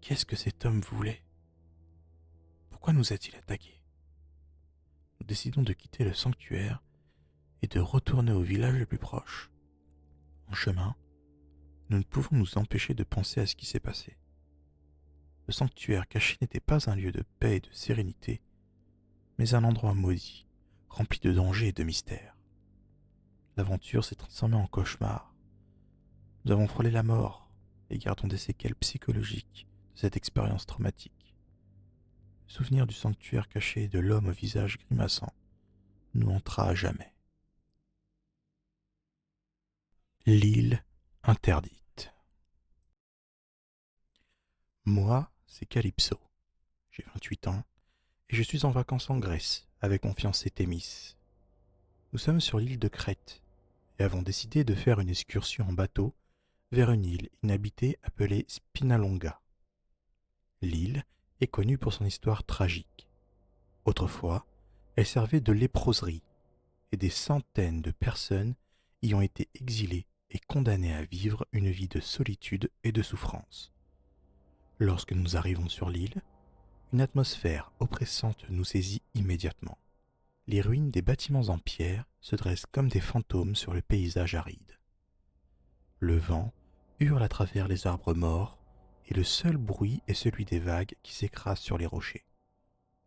Speaker 1: Qu'est-ce que cet homme voulait ? Pourquoi nous a-t-il attaqués ? Nous décidons de quitter le sanctuaire et de retourner au village le plus proche. En chemin, nous ne pouvons nous empêcher de penser à ce qui s'est passé. Le sanctuaire caché n'était pas un lieu de paix et de sérénité, mais un endroit maudit, rempli de dangers et de mystères. L'aventure s'est transformée en cauchemar. Nous avons frôlé la mort et gardons des séquelles psychologiques de cette expérience traumatique. Le souvenir du sanctuaire caché et de l'homme au visage grimaçant nous hantera à jamais. L'île interdite. Moi, c'est Calypso. J'ai 28 ans et je suis en vacances en Grèce avec mon fiancé Thémis. Nous sommes sur l'île de Crète et avons décidé de faire une excursion en bateau vers une île inhabitée appelée Spinalonga. L'île est connue pour son histoire tragique. Autrefois, elle servait de léproserie et des centaines de personnes y ont été exilées et condamnées à vivre une vie de solitude et de souffrance. Lorsque nous arrivons sur l'île, une atmosphère oppressante nous saisit immédiatement. Les ruines des bâtiments en pierre se dressent comme des fantômes sur le paysage aride. Le vent hurle à travers les arbres morts et le seul bruit est celui des vagues qui s'écrasent sur les rochers.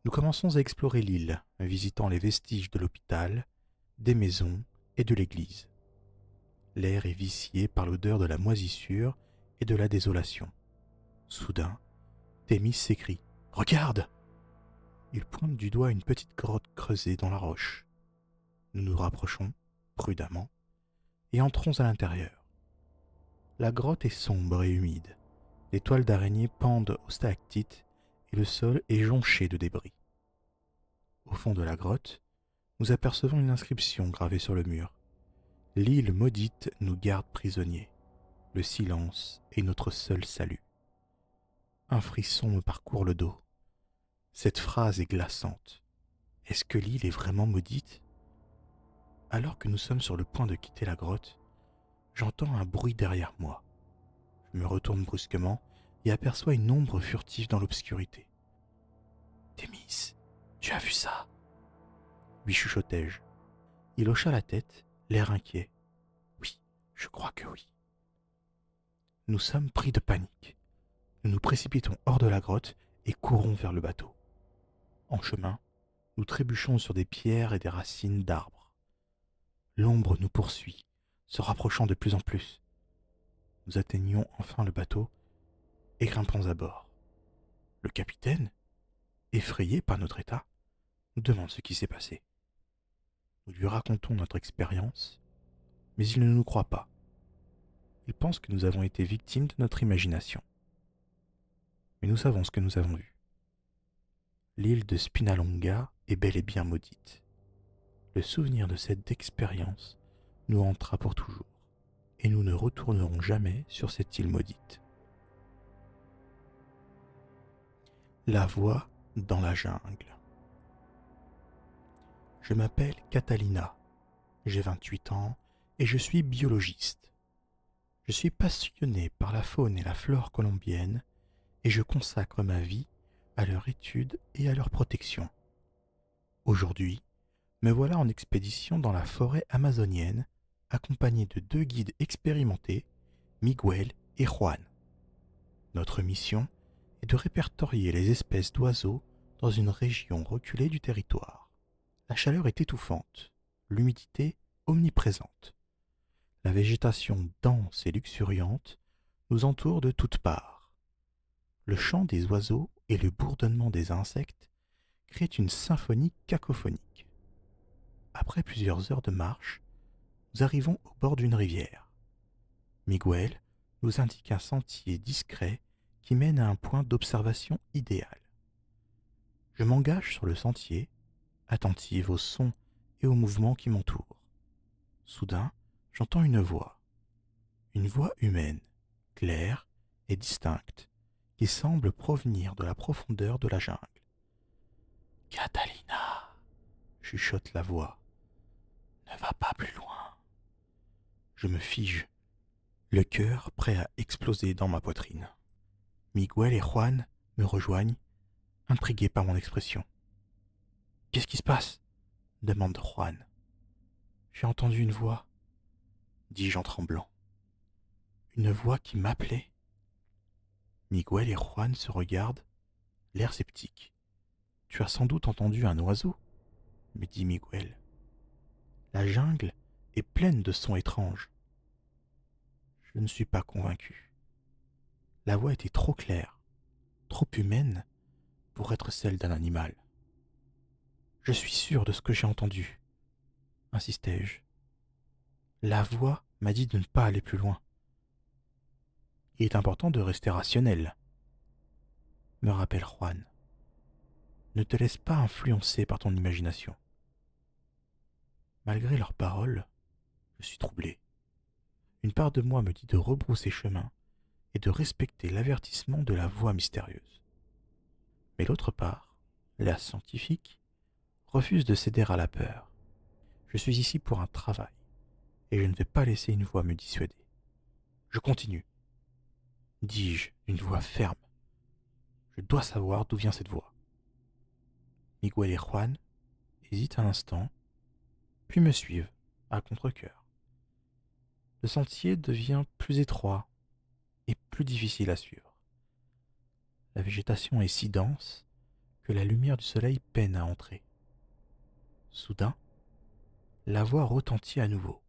Speaker 1: Nous commençons à explorer l'île, visitant les vestiges de l'hôpital, des maisons et de l'église. L'air est vicié par l'odeur de la moisissure et de la désolation. Soudain, Thémis s'écrie « Regarde !» Il pointe du doigt une petite grotte creusée dans la roche. Nous nous rapprochons, prudemment, et entrons à l'intérieur. La grotte est sombre et humide. Des toiles d'araignée pendent aux stalactites et le sol est jonché de débris. Au fond de la grotte, nous apercevons une inscription gravée sur le mur. L'île maudite nous garde prisonniers. Le silence est notre seul salut. Un frisson me parcourt le dos. Cette phrase est glaçante. Est-ce que l'île est vraiment maudite ? Alors que nous sommes sur le point de quitter la grotte, j'entends un bruit derrière moi. Je me retourne brusquement et aperçoit une ombre furtive dans l'obscurité. « Thémis, tu as vu ça ?» lui chuchotai-je. Il hocha la tête, l'air inquiet. « Oui, je crois que oui. » Nous sommes pris de panique. Nous nous précipitons hors de la grotte et courons vers le bateau. En chemin, nous trébuchons sur des pierres et des racines d'arbres. L'ombre nous poursuit, se rapprochant de plus en plus. Nous atteignons enfin le bateau et grimpons à bord. Le capitaine, effrayé par notre état, nous demande ce qui s'est passé. Nous lui racontons notre expérience, mais il ne nous croit pas. Il pense que nous avons été victimes de notre imagination. Mais nous savons ce que nous avons vu. L'île de Spinalonga est bel et bien maudite. Le souvenir de cette expérience nous hantera pour toujours, et nous ne retournerons jamais sur cette île maudite. La voix dans la jungle. Je m'appelle Catalina, j'ai 28 ans et je suis biologiste. Je suis passionné par la faune et la flore colombienne et je consacre ma vie à leur étude et à leur protection. Aujourd'hui, me voilà en expédition dans la forêt amazonienne, accompagné de 2 guides expérimentés, Miguel et Juan. Notre mission est de répertorier les espèces d'oiseaux dans une région reculée du territoire. La chaleur est étouffante, l'humidité omniprésente. La végétation dense et luxuriante nous entoure de toutes parts. Le chant des oiseaux et le bourdonnement des insectes créent une symphonie cacophonique. Après plusieurs heures de marche, nous arrivons au bord d'une rivière. Miguel nous indique un sentier discret qui mène à un point d'observation idéal. Je m'engage sur le sentier, attentive aux sons et aux mouvements qui m'entourent. Soudain, j'entends une voix humaine, claire et distincte, qui semble provenir de la profondeur de la jungle. « Catalina !» chuchote la voix. « Ne va pas plus loin. » Je me fige, le cœur prêt à exploser dans ma poitrine. Miguel et Juan me rejoignent, intrigués par mon expression. « Qu'est-ce qui se passe ?» demande Juan. « J'ai entendu une voix, » dis-je en tremblant. Une voix qui m'appelait. Miguel et Juan se regardent, l'air sceptique. « Tu as sans doute entendu un oiseau, » me dit Miguel. « La jungle est pleine de sons étranges. » Je ne suis pas convaincu. La voix était trop claire, trop humaine pour être celle d'un animal. « Je suis sûr de ce que j'ai entendu, » insistai-je. La voix m'a dit de ne pas aller plus loin. Il est important de rester rationnel, me rappelle Juan. Ne te laisse pas influencer par ton imagination. Malgré leurs paroles, je suis troublé. Une part de moi me dit de rebrousser chemin et de respecter l'avertissement de la voix mystérieuse. Mais l'autre part, la scientifique, refuse de céder à la peur. Je suis ici pour un travail et je ne vais pas laisser une voix me dissuader. Je continue, dis-je d'une voix ferme. Je dois savoir d'où vient cette voix. Miguel et Juan hésitent un instant, puis me suivent à contre-cœur. Le sentier devient plus étroit et plus difficile à suivre. La végétation est si dense que la lumière du soleil peine à entrer. Soudain, la voix retentit à nouveau.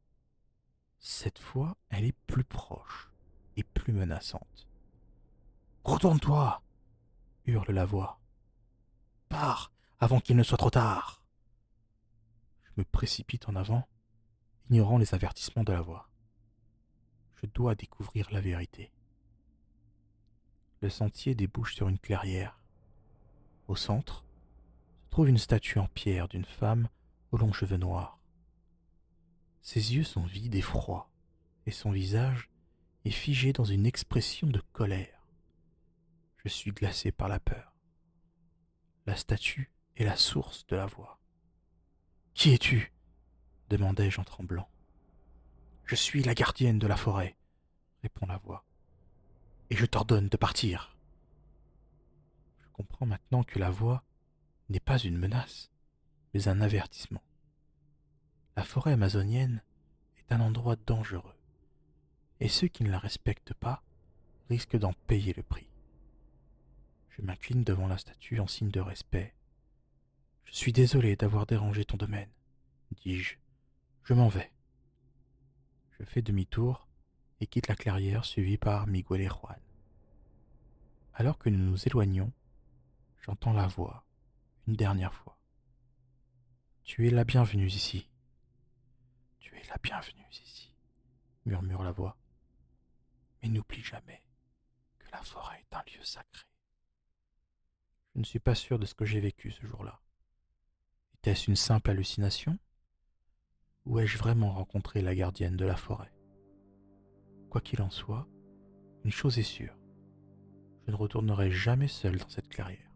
Speaker 1: Cette fois, elle est plus proche et plus menaçante. « Retourne-toi !» hurle la voix. « Pars avant qu'il ne soit trop tard !» Je me précipite en avant, ignorant les avertissements de la voix. Je dois découvrir la vérité. Le sentier débouche sur une clairière. Au centre se trouve une statue en pierre d'une femme aux longs cheveux noirs. Ses yeux sont vides et froids, et son visage est figé dans une expression de colère. Je suis glacé par la peur. La statue est la source de la voix. « Qui es-tu » demandai-je en tremblant. « Je suis la gardienne de la forêt » répond la voix. et je t'ordonne de partir. Je comprends maintenant que la voix n'est pas une menace, mais un avertissement. La forêt amazonienne est un endroit dangereux, et ceux qui ne la respectent pas risquent d'en payer le prix. Je m'incline devant la statue en signe de respect. Je suis désolé d'avoir dérangé ton domaine, dis-je. Je m'en vais. Je fais demi-tour et quitte la clairière suivi par Miguel et Juan. Alors que nous nous éloignons, j'entends la voix, une dernière fois. Tu es la bienvenue ici. Tu es la bienvenue ici, murmure la voix. Mais n'oublie jamais que la forêt est un lieu sacré. Je ne suis pas sûr de ce que j'ai vécu ce jour-là. Était-ce une simple hallucination? Ou ai-je vraiment rencontré la gardienne de la forêt? Quoi qu'il en soit, une chose est sûre, je ne retournerai jamais seul dans cette clairière.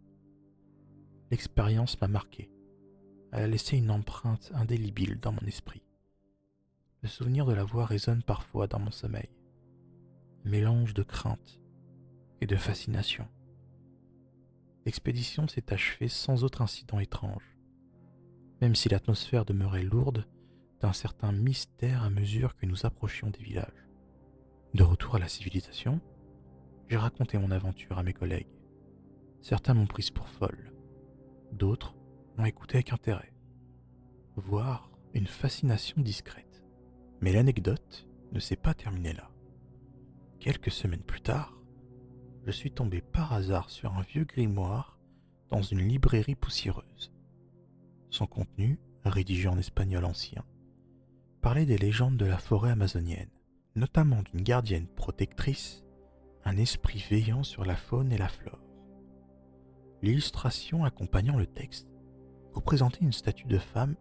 Speaker 1: L'expérience m'a marqué. Elle a laissé une empreinte indélébile dans mon esprit. Le souvenir de la voix résonne parfois dans mon sommeil. Un mélange de crainte et de fascination. L'expédition s'est achevée sans autre incident étrange, même si l'atmosphère demeurait lourde d'un certain mystère à mesure que nous approchions des villages. De retour à la civilisation, j'ai raconté mon aventure à mes collègues. Certains m'ont prise pour folle, d'autres m'ont écouté avec intérêt, voire une fascination discrète. Mais l'anecdote ne s'est pas terminée là. Quelques semaines plus tard, je suis tombé par hasard sur un vieux grimoire dans une librairie poussiéreuse. Son contenu, rédigé en espagnol ancien, parlait des légendes de la forêt amazonienne, notamment d'une gardienne protectrice, un esprit veillant sur la faune et la flore. L'illustration accompagnant le texte représentait une statue de femme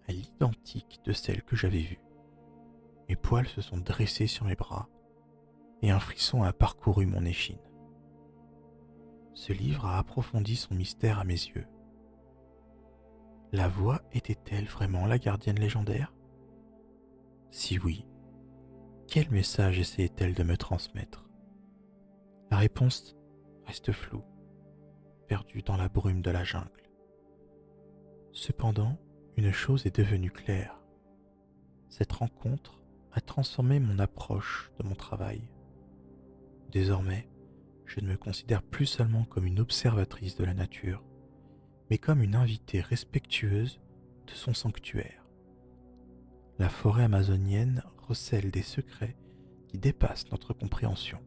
Speaker 1: à l'identique de celle que j'avais vue. Mes poils se sont dressés sur mes bras et un frisson a parcouru mon échine. Ce livre a approfondi son mystère à mes yeux. La voix était-elle vraiment la gardienne légendaire? Si oui, quel message essayait-elle de me transmettre? La réponse reste floue, perdue dans la brume de la jungle. Cependant, une chose est devenue claire. Cette rencontre a transformé mon approche de mon travail. Désormais, je ne me considère plus seulement comme une observatrice de la nature, mais comme une invitée respectueuse de son sanctuaire. La forêt amazonienne recèle des secrets qui dépassent notre compréhension,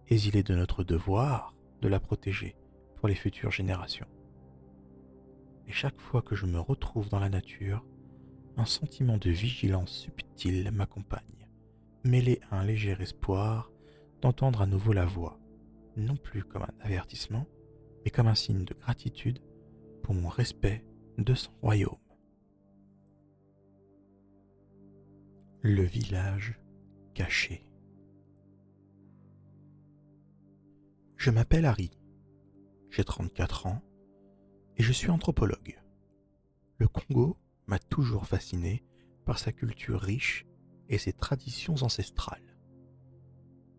Speaker 1: et il est de notre devoir de la protéger pour les futures générations. Et chaque fois que je me retrouve dans la nature, un sentiment de vigilance subtile m'accompagne, mêlé à un léger espoir d'entendre à nouveau la voix, non plus comme un avertissement, mais comme un signe de gratitude pour mon respect de son royaume. Le village caché. Je m'appelle Harry, j'ai 34 ans et je suis anthropologue. Le Congo m'a toujours fasciné par sa culture riche et ses traditions ancestrales.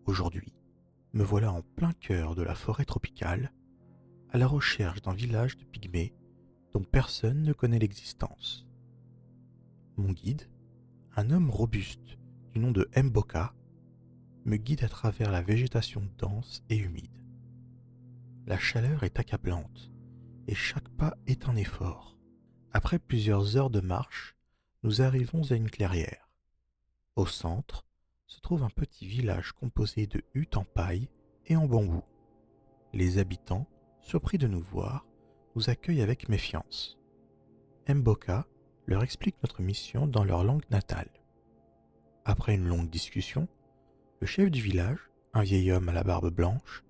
Speaker 1: Aujourd'hui, me voilà en plein cœur de la forêt tropicale, à la recherche d'un village de pygmées dont personne ne connaît l'existence. Mon guide, un homme robuste du nom de Mboka, me guide à travers la végétation dense et humide. La chaleur est accablante et chaque pas est un effort. Après plusieurs heures de marche, nous arrivons à une clairière. Au centre se trouve un petit village composé de huttes en paille et en bambou. Les habitants, surpris de nous voir, nous accueillent avec méfiance. Mboka leur explique notre mission dans leur langue natale. Après une longue discussion, le chef du village, un vieil homme à la barbe blanche,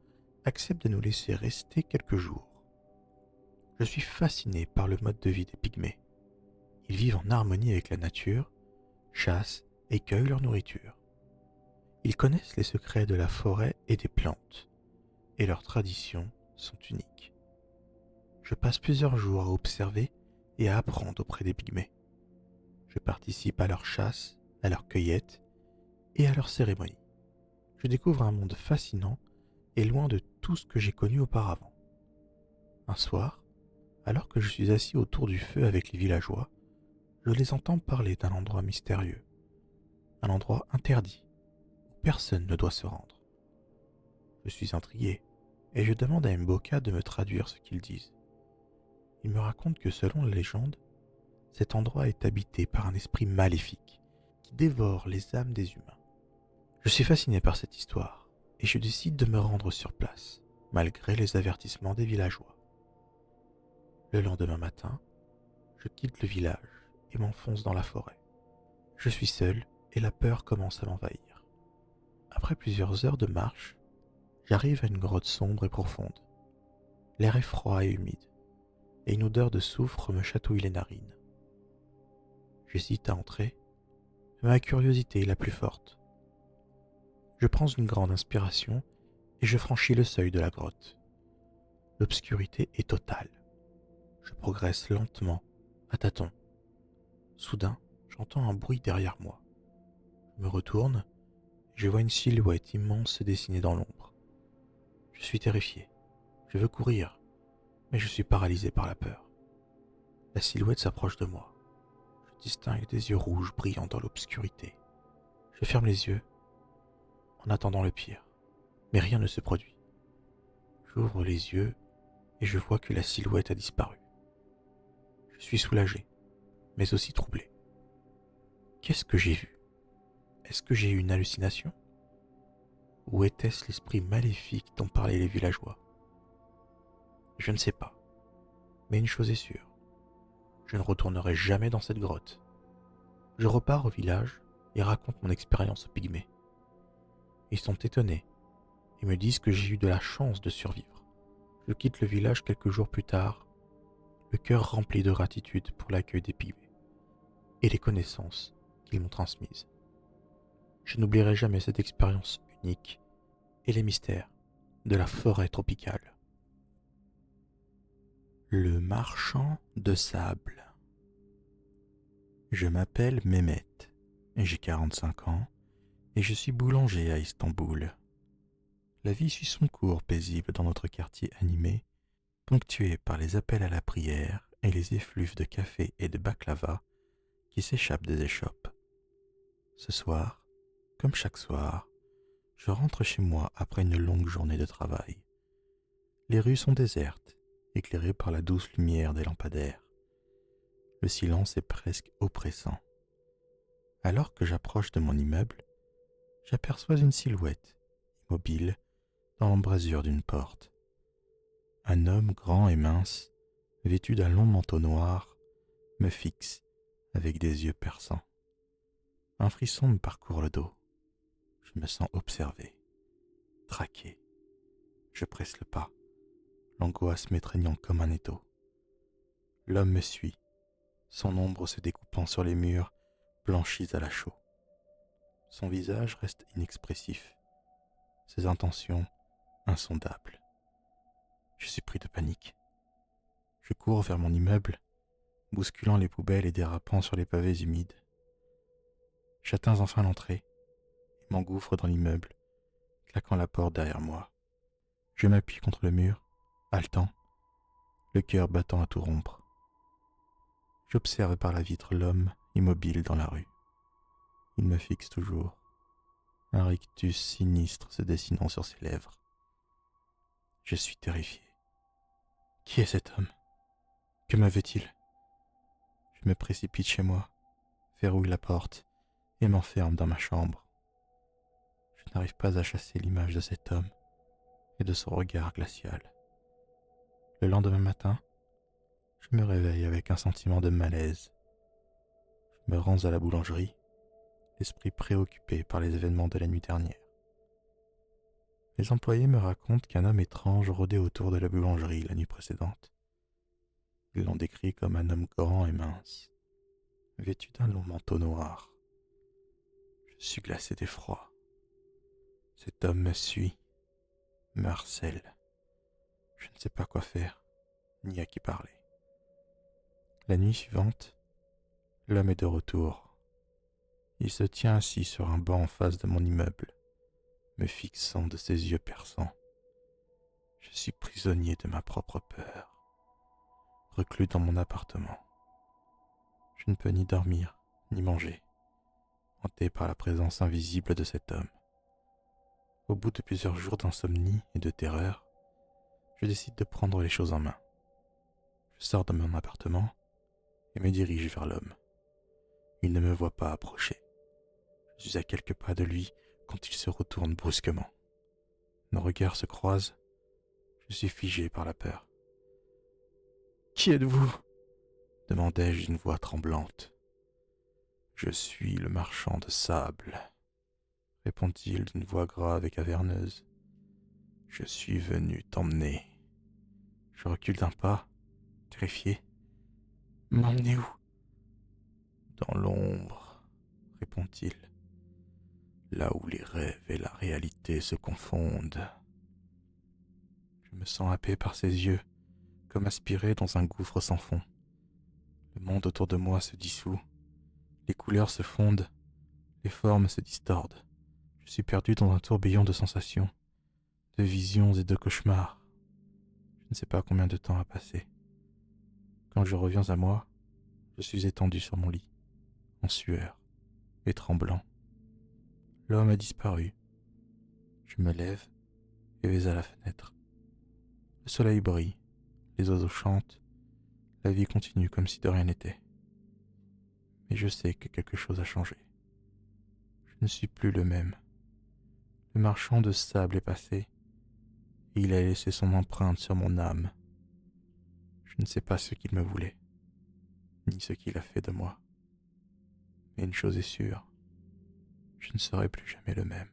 Speaker 1: accepte de nous laisser rester quelques jours. Je suis fasciné par le mode de vie des pygmées. Ils vivent en harmonie avec la nature, chassent et cueillent leur nourriture. Ils connaissent les secrets de la forêt et des plantes, et leurs traditions sont uniques. Je passe plusieurs jours à observer et à apprendre auprès des pygmées. Je participe à leur chasse, à leur cueillette et à leurs cérémonies. Je découvre un monde fascinant et loin de tout ce que j'ai connu auparavant. Un soir, alors que je suis assis autour du feu avec les villageois, je les entends parler d'un endroit mystérieux, un endroit interdit, où personne ne doit se rendre. Je suis intrigué, et je demande à Mboka de me traduire ce qu'ils disent. Il me raconte que selon la légende, cet endroit est habité par un esprit maléfique qui dévore les âmes des humains. Je suis fasciné par cette histoire, et je décide de me rendre sur place, malgré les avertissements des villageois. Le lendemain matin, je quitte le village et m'enfonce dans la forêt. Je suis seul et la peur commence à m'envahir. Après plusieurs heures de marche, j'arrive à une grotte sombre et profonde. L'air est froid et humide, et une odeur de soufre me chatouille les narines. J'hésite à entrer, mais ma curiosité est la plus forte. Je prends une grande inspiration et je franchis le seuil de la grotte. L'obscurité est totale. Je progresse lentement, à tâtons. Soudain, j'entends un bruit derrière moi. Je me retourne et je vois une silhouette immense se dessiner dans l'ombre. Je suis terrifié. Je veux courir, mais je suis paralysé par la peur. La silhouette s'approche de moi. Je distingue des yeux rouges brillant dans l'obscurité. Je ferme les yeux en attendant le pire, mais rien ne se produit. J'ouvre les yeux et je vois que la silhouette a disparu. Je suis soulagé, mais aussi troublé. Qu'est-ce que j'ai vu? Est-ce que j'ai eu une hallucination? Ou était-ce l'esprit maléfique dont parlaient les villageois? Je ne sais pas, mais une chose est sûre, je ne retournerai jamais dans cette grotte. Je repars au village et raconte mon expérience aux pygmées. Ils sont étonnés et me disent que j'ai eu de la chance de survivre. Je quitte le village quelques jours plus tard, le cœur rempli de gratitude pour l'accueil des pygmées et les connaissances qu'ils m'ont transmises. Je n'oublierai jamais cette expérience unique et les mystères de la forêt tropicale. Le marchand de sable. Je m'appelle Mehmet, j'ai 45 ans et je suis boulanger à Istanbul. La vie suit son cours paisible dans notre quartier animé, ponctué par les appels à la prière et les effluves de café et de baklava qui s'échappent des échoppes. Ce soir, comme chaque soir, je rentre chez moi après une longue journée de travail. Les rues sont désertes, éclairées par la douce lumière des lampadaires. Le silence est presque oppressant. Alors que j'approche de mon immeuble, j'aperçois une silhouette, immobile, dans l'embrasure d'une porte. Un homme grand et mince, vêtu d'un long manteau noir, me fixe avec des yeux perçants. Un frisson me parcourt le dos. Je me sens observé, traqué. Je presse le pas, l'angoisse m'étreignant comme un étau. L'homme me suit, son ombre se découpant sur les murs blanchis à la chaux. Son visage reste inexpressif, ses intentions insondables. Je suis pris de panique. Je cours vers mon immeuble, bousculant les poubelles et dérapant sur les pavés humides. J'atteins enfin l'entrée et m'engouffre dans l'immeuble, claquant la porte derrière moi. Je m'appuie contre le mur, haletant, le cœur battant à tout rompre. J'observe par la vitre l'homme immobile dans la rue. Il me fixe toujours, un rictus sinistre se dessinant sur ses lèvres. Je suis terrifié. Qui est cet homme? Que me veut-il? Je me précipite chez moi, verrouille la porte et m'enferme dans ma chambre. Je n'arrive pas à chasser l'image de cet homme et de son regard glacial. Le lendemain matin, je me réveille avec un sentiment de malaise. Je me rends à la boulangerie, l'esprit préoccupé par les événements de la nuit dernière. Les employés me racontent qu'un homme étrange rôdait autour de la boulangerie la nuit précédente. Ils l'ont décrit comme un homme grand et mince, vêtu d'un long manteau noir. Je suis glacé d'effroi. Cet homme me suit, me harcèle. Je ne sais pas quoi faire, ni à qui parler. La nuit suivante, l'homme est de retour. Il se tient assis sur un banc en face de mon immeuble, me fixant de ses yeux perçants. Je suis prisonnier de ma propre peur, reclus dans mon appartement. Je ne peux ni dormir, ni manger, hanté par la présence invisible de cet homme. Au bout de plusieurs jours d'insomnie et de terreur, je décide de prendre les choses en main. Je sors de mon appartement et me dirige vers l'homme. Il ne me voit pas approcher. Je suis à quelques pas de lui quand il se retourne brusquement. Nos regards se croisent. Je suis figé par la peur. « Qui êtes-vous » demandai-je d'une voix tremblante. « Je suis le marchand de sable » répondit-il d'une voix grave et caverneuse. « Je suis venu t'emmener. » Je recule d'un pas, terrifié. « M'emmener où ?»« Dans l'ombre, » répond-il. « Là où les rêves et la réalité se confondent. » Je me sens happé par ses yeux, comme aspiré dans un gouffre sans fond. Le monde autour de moi se dissout, les couleurs se fondent, les formes se distordent. Je suis perdu dans un tourbillon de sensations, de visions et de cauchemars. Je ne sais pas combien de temps a passé. Quand je reviens à moi, je suis étendu sur mon lit, en sueur et tremblant. L'homme a disparu. Je me lève et vais à la fenêtre. Le soleil brille, les oiseaux chantent, la vie continue comme si de rien n'était. Mais je sais que quelque chose a changé. Je ne suis plus le même. Le marchand de sable est passé, et il a laissé son empreinte sur mon âme. Je ne sais pas ce qu'il me voulait, ni ce qu'il a fait de moi. Mais une chose est sûre, je ne serai plus jamais le même.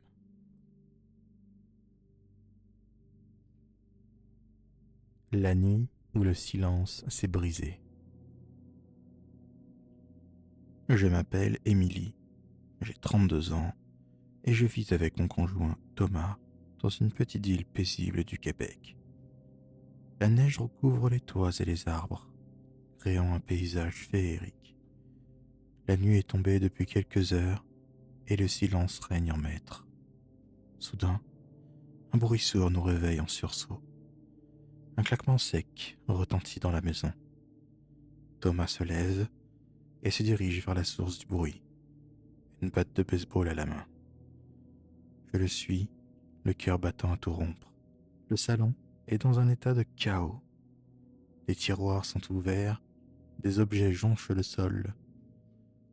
Speaker 1: La nuit où le silence s'est brisé. Je m'appelle Émilie, j'ai 32 ans, et je vis avec mon conjoint Thomas dans une petite île paisible du Québec. La neige recouvre les toits et les arbres, créant un paysage féerique. La nuit est tombée depuis quelques heures et le silence règne en maître. Soudain, un bruit sourd nous réveille en sursaut. Un claquement sec retentit dans la maison. Thomas se lève et se dirige vers la source du bruit, une batte de baseball à la main. Je le suis, le cœur battant à tout rompre. Le salon est dans un état de chaos. Les tiroirs sont ouverts, des objets jonchent le sol.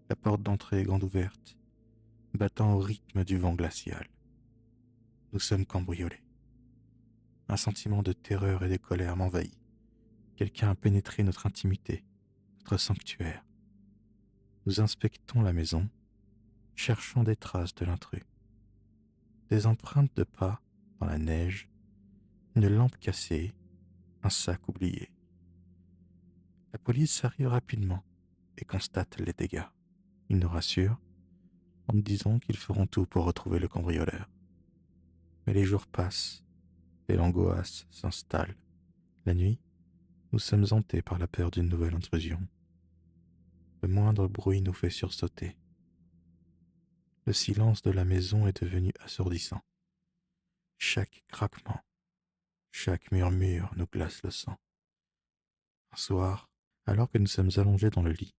Speaker 1: La porte d'entrée est grande ouverte, battant au rythme du vent glacial. Nous sommes cambriolés. Un sentiment de terreur et de colère m'envahit. Quelqu'un a pénétré notre intimité, notre sanctuaire. Nous inspectons la maison, cherchant des traces de l'intrus. Des empreintes de pas dans la neige, une lampe cassée, un sac oublié. La police arrive rapidement et constate les dégâts. Ils nous rassurent en nous disant qu'ils feront tout pour retrouver le cambrioleur. Mais les jours passent et l'angoisse s'installe. La nuit, nous sommes hantés par la peur d'une nouvelle intrusion. Le moindre bruit nous fait sursauter. Le silence de la maison est devenu assourdissant. Chaque craquement, chaque murmure nous glace le sang. Un soir, alors que nous sommes allongés dans le lit,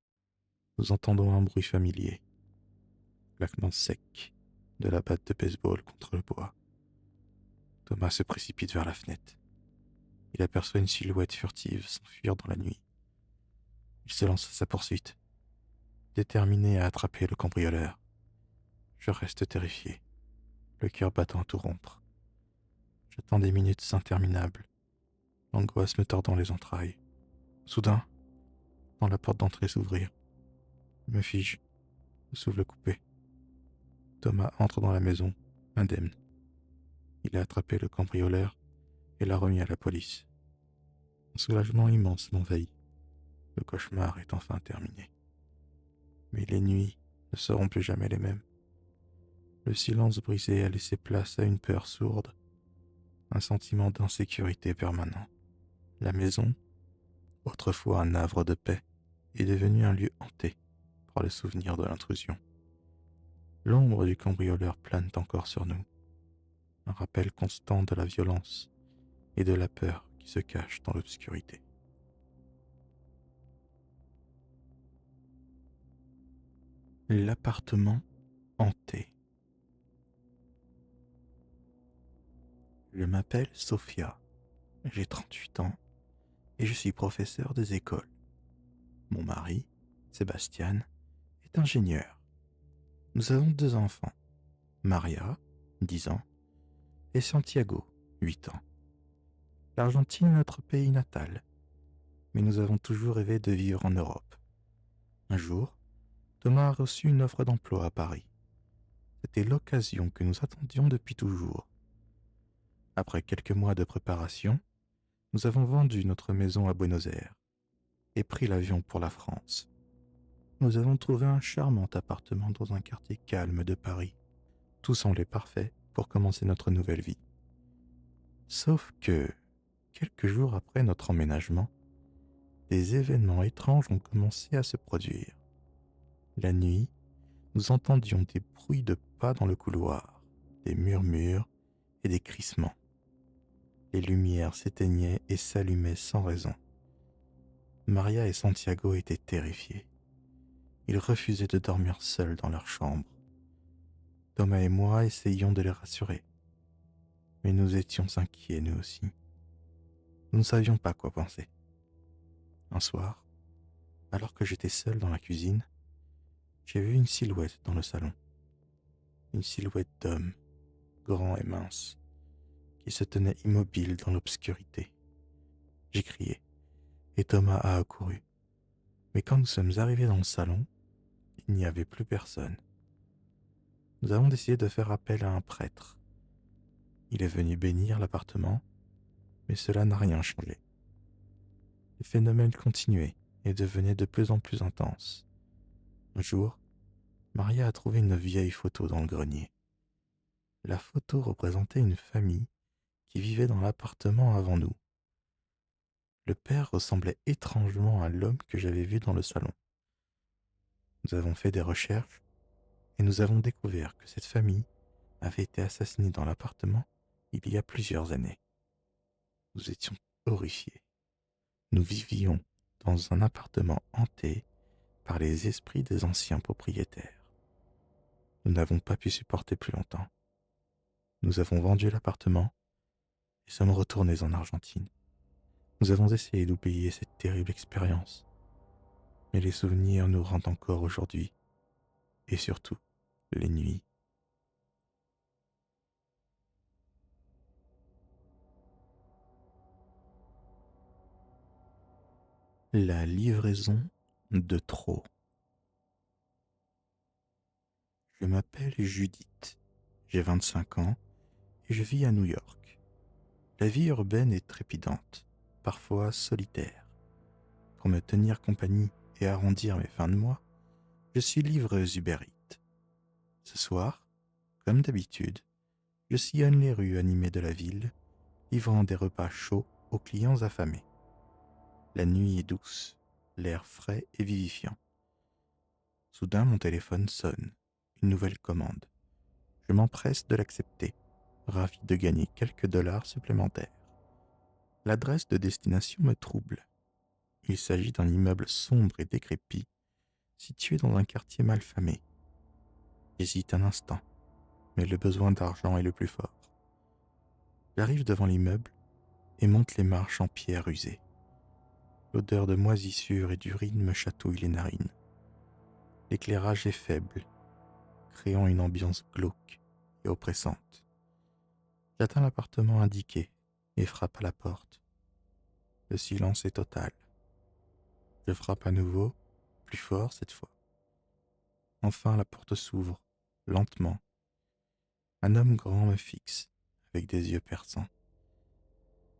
Speaker 1: nous entendons un bruit familier. Claquement sec de la batte de baseball contre le bois. Thomas se précipite vers la fenêtre. Il aperçoit une silhouette furtive s'enfuir dans la nuit. Il se lance à sa poursuite, déterminé à attraper le cambrioleur. Je reste terrifié, le cœur battant à tout rompre. J'attends des minutes interminables, l'angoisse me tordant les entrailles. Soudain, dans la porte d'entrée s'ouvrir. Je me fige, le souffle coupé. Thomas entre dans la maison, indemne. Il a attrapé le cambrioleur et l'a remis à la police. Un soulagement immense m'envahit. Le cauchemar est enfin terminé. Mais les nuits ne seront plus jamais les mêmes. Le silence brisé a laissé place à une peur sourde, un sentiment d'insécurité permanent. La maison, autrefois un havre de paix, est devenue un lieu hanté par le souvenir de l'intrusion. L'ombre du cambrioleur plane encore sur nous, un rappel constant de la violence et de la peur qui se cache dans l'obscurité. L'appartement hanté. Je m'appelle Sophia, j'ai 38 ans et je suis professeur des écoles. Mon mari, Sébastien, est ingénieur. Nous avons 2 enfants, Maria, 10 ans, et Santiago, 8 ans. L'Argentine est notre pays natal, mais nous avons toujours rêvé de vivre en Europe. Un jour, Thomas a reçu une offre d'emploi à Paris. C'était l'occasion que nous attendions depuis toujours. Après quelques mois de préparation, nous avons vendu notre maison à Buenos Aires et pris l'avion pour la France. Nous avons trouvé un charmant appartement dans un quartier calme de Paris. Tout semblait parfait pour commencer notre nouvelle vie. Sauf que, quelques jours après notre emménagement, des événements étranges ont commencé à se produire. La nuit, nous entendions des bruits de pas dans le couloir, des murmures et des crissements. Les lumières s'éteignaient et s'allumaient sans raison. Maria et Santiago étaient terrifiés. Ils refusaient de dormir seuls dans leur chambre. Thomas et moi essayions de les rassurer. Mais nous étions inquiets, nous aussi. Nous ne savions pas quoi penser. Un soir, alors que j'étais seul dans la cuisine, j'ai vu une silhouette dans le salon. Une silhouette d'homme, grand et mince, qui se tenait immobile dans l'obscurité. J'ai crié, et Thomas a accouru. Mais quand nous sommes arrivés dans le salon, il n'y avait plus personne. Nous avons décidé de faire appel à un prêtre. Il est venu bénir l'appartement, mais cela n'a rien changé. Les phénomènes continuaient et devenaient de plus en plus intenses. Un jour, Maria a trouvé une vieille photo dans le grenier. La photo représentait une famille qui vivait dans l'appartement avant nous. Le père ressemblait étrangement à l'homme que j'avais vu dans le salon. Nous avons fait des recherches et nous avons découvert que cette famille avait été assassinée dans l'appartement il y a plusieurs années. Nous étions horrifiés. Nous vivions dans un appartement hanté par les esprits des anciens propriétaires. Nous n'avons pas pu supporter plus longtemps. Nous avons vendu l'appartement et sommes retournés en Argentine. Nous avons essayé d'oublier cette terrible expérience, mais les souvenirs nous rendent encore aujourd'hui, et surtout les nuits. La livraison de trop. Je m'appelle Judith, j'ai 25 ans et je vis à New York. La vie urbaine est trépidante, parfois solitaire. Pour me tenir compagnie et arrondir mes fins de mois, je suis livreuse Uber Eats. Ce soir, comme d'habitude, je sillonne les rues animées de la ville, livrant des repas chauds aux clients affamés. La nuit est douce, l'air frais et vivifiant. Soudain, mon téléphone sonne, une nouvelle commande. Je m'empresse de l'accepter, ravi de gagner quelques dollars supplémentaires. L'adresse de destination me trouble. Il s'agit d'un immeuble sombre et décrépit, situé dans un quartier malfamé. J'hésite un instant, mais le besoin d'argent est le plus fort. J'arrive devant l'immeuble et monte les marches en pierre usée. L'odeur de moisissure et d'urine me chatouille les narines. L'éclairage est faible, créant une ambiance glauque et oppressante. J'atteins l'appartement indiqué et frappe à la porte. Le silence est total. Je frappe à nouveau, plus fort cette fois. Enfin la porte s'ouvre, lentement. Un homme grand me fixe, avec des yeux perçants.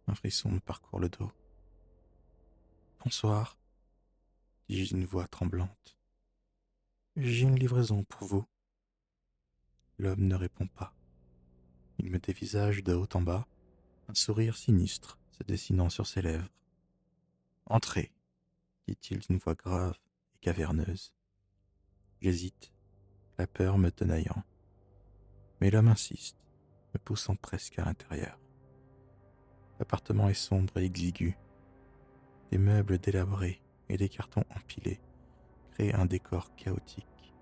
Speaker 1: Un frisson me parcourt le dos. Bonsoir, dis-je d'une voix tremblante. J'ai une livraison pour vous. L'homme ne répond pas. Il me dévisage de haut en bas, un sourire sinistre se dessinant sur ses lèvres. Entrez, dit-il d'une voix grave et caverneuse. J'hésite, la peur me tenaillant. Mais l'homme insiste, me poussant presque à l'intérieur. L'appartement est sombre et exigu. Des meubles délabrés et des cartons empilés créent un décor chaotique.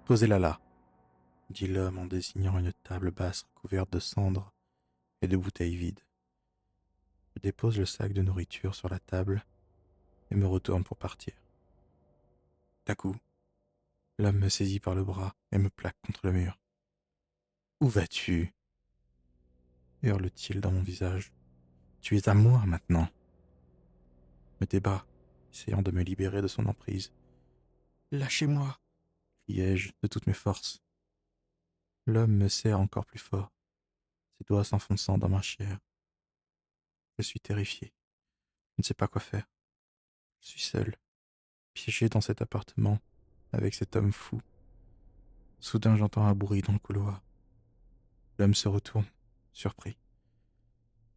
Speaker 1: Posez-la là, dit l'homme en désignant une table basse recouverte de cendres et de bouteilles vides. Je dépose le sac de nourriture sur la table et me retourne pour partir. D'un coup, l'homme me saisit par le bras et me plaque contre le mur. Où vas-tu hurle-t-il dans mon visage. Tu es à moi maintenant. Je me débat, essayant de me libérer de son emprise. Lâchez-moi, criai-je de toutes mes forces. L'homme me serre encore plus fort, ses doigts s'enfonçant dans ma chair. Je suis terrifié. Je ne sais pas quoi faire. Je suis seul, piégé dans cet appartement, avec cet homme fou. Soudain, j'entends un bruit dans le couloir. L'homme se retourne, surpris.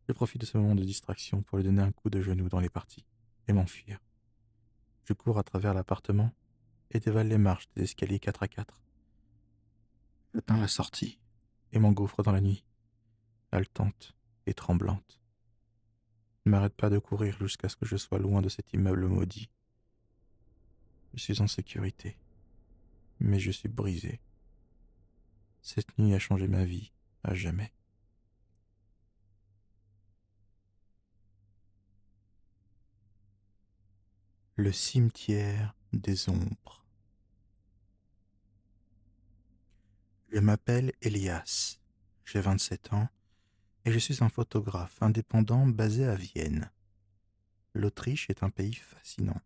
Speaker 1: Je profite de ce moment de distraction pour lui donner un coup de genou dans les parties et m'enfuir. Je cours à travers l'appartement et dévale les marches des escaliers 4 à 4. J'atteins la sortie et m'engouffre dans la nuit, haletante et tremblante. Je ne m'arrête pas de courir jusqu'à ce que je sois loin de cet immeuble maudit. Je suis en sécurité, mais je suis brisé. Cette nuit a changé ma vie à jamais. Le cimetière des ombres. Je m'appelle Elias, j'ai 27 ans et je suis un photographe indépendant basé à Vienne. L'Autriche est un pays fascinant,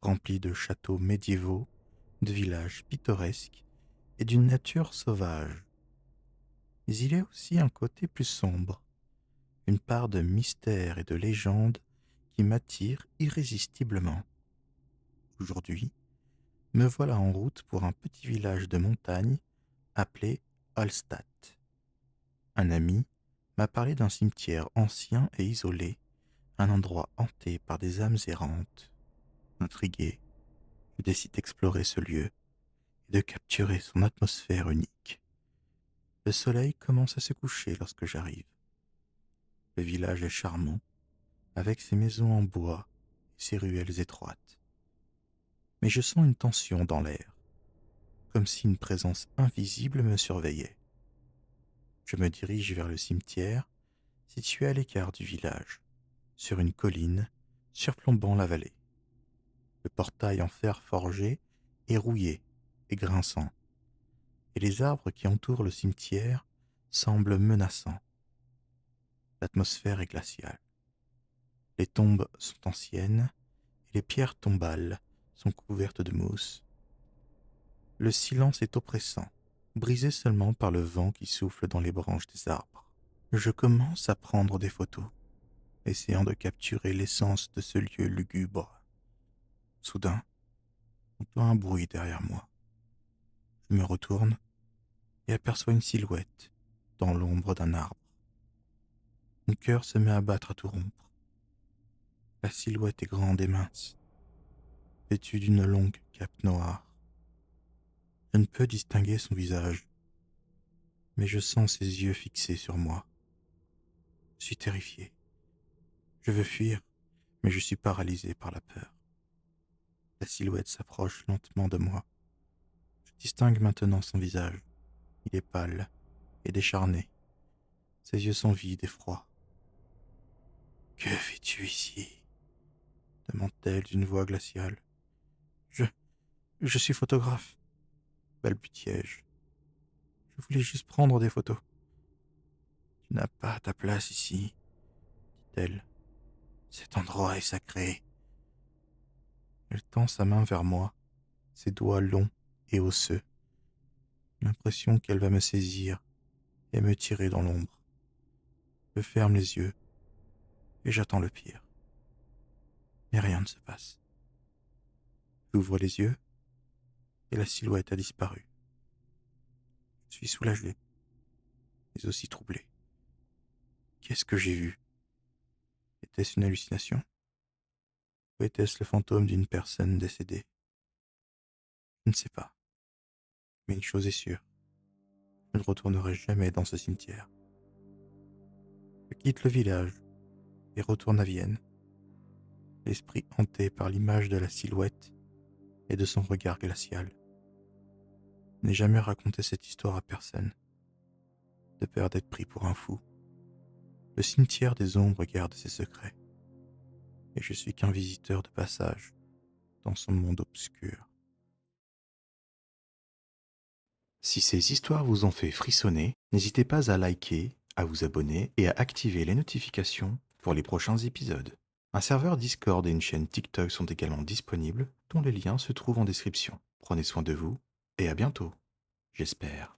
Speaker 1: rempli de châteaux médiévaux, de villages pittoresques et d'une nature sauvage. Mais il y a aussi un côté plus sombre, une part de mystère et de légende qui m'attire irrésistiblement. Aujourd'hui, me voilà en route pour un petit village de montagne appelé Hallstatt. Un ami m'a parlé d'un cimetière ancien et isolé, un endroit hanté par des âmes errantes. Intrigué, je décide d'explorer ce lieu et de capturer son atmosphère unique. Le soleil commence à se coucher lorsque j'arrive. Le village est charmant, avec ses maisons en bois et ses ruelles étroites. Mais je sens une tension dans l'air, comme si une présence invisible me surveillait. Je me dirige vers le cimetière, situé à l'écart du village, sur une colline surplombant la vallée. Le portail en fer forgé est rouillé et grinçant, et les arbres qui entourent le cimetière semblent menaçants. L'atmosphère est glaciale. Les tombes sont anciennes et les pierres tombales sont couvertes de mousse. Le silence est oppressant, brisé seulement par le vent qui souffle dans les branches des arbres. Je commence à prendre des photos, essayant de capturer l'essence de ce lieu lugubre. Soudain, j'entends un bruit derrière moi. Je me retourne et aperçois une silhouette dans l'ombre d'un arbre. Mon cœur se met à battre à tout rompre. La silhouette est grande et mince, vêtue d'une longue cape noire. Je ne peux distinguer son visage, mais je sens ses yeux fixés sur moi. Je suis terrifié. Je veux fuir, mais je suis paralysé par la peur. La silhouette s'approche lentement de moi. Je distingue maintenant son visage. Il est pâle et décharné. Ses yeux sont vides et froids. Que fais-tu ici demande-t-elle d'une voix glaciale. Je, je suis photographe, balbutiai-je. Je voulais juste prendre des photos. Tu n'as pas ta place ici, dit-elle. Cet endroit est sacré. Elle tend sa main vers moi, ses doigts longs et osseux. L'impression qu'elle va me saisir et me tirer dans l'ombre. Je ferme les yeux et j'attends le pire. Mais rien ne se passe. J'ouvre les yeux et la silhouette a disparu. Je suis soulagé, mais aussi troublé. Qu'est-ce que j'ai vu? Était-ce une hallucination? Ou était-ce le fantôme d'une personne décédée? Je ne sais pas. Mais une chose est sûre, je ne retournerai jamais dans ce cimetière. Je quitte le village et retourne à Vienne, l'esprit hanté par l'image de la silhouette et de son regard glacial. N'ai jamais raconté cette histoire à personne, de peur d'être pris pour un fou. Le cimetière des ombres garde ses secrets, et je suis qu'un visiteur de passage dans son monde obscur. Si ces histoires vous ont fait frissonner, n'hésitez pas à liker, à vous abonner et à activer les notifications pour les prochains épisodes. Un serveur Discord et une chaîne TikTok sont également disponibles, dont les liens se trouvent en description. Prenez soin de vous et à bientôt, j'espère.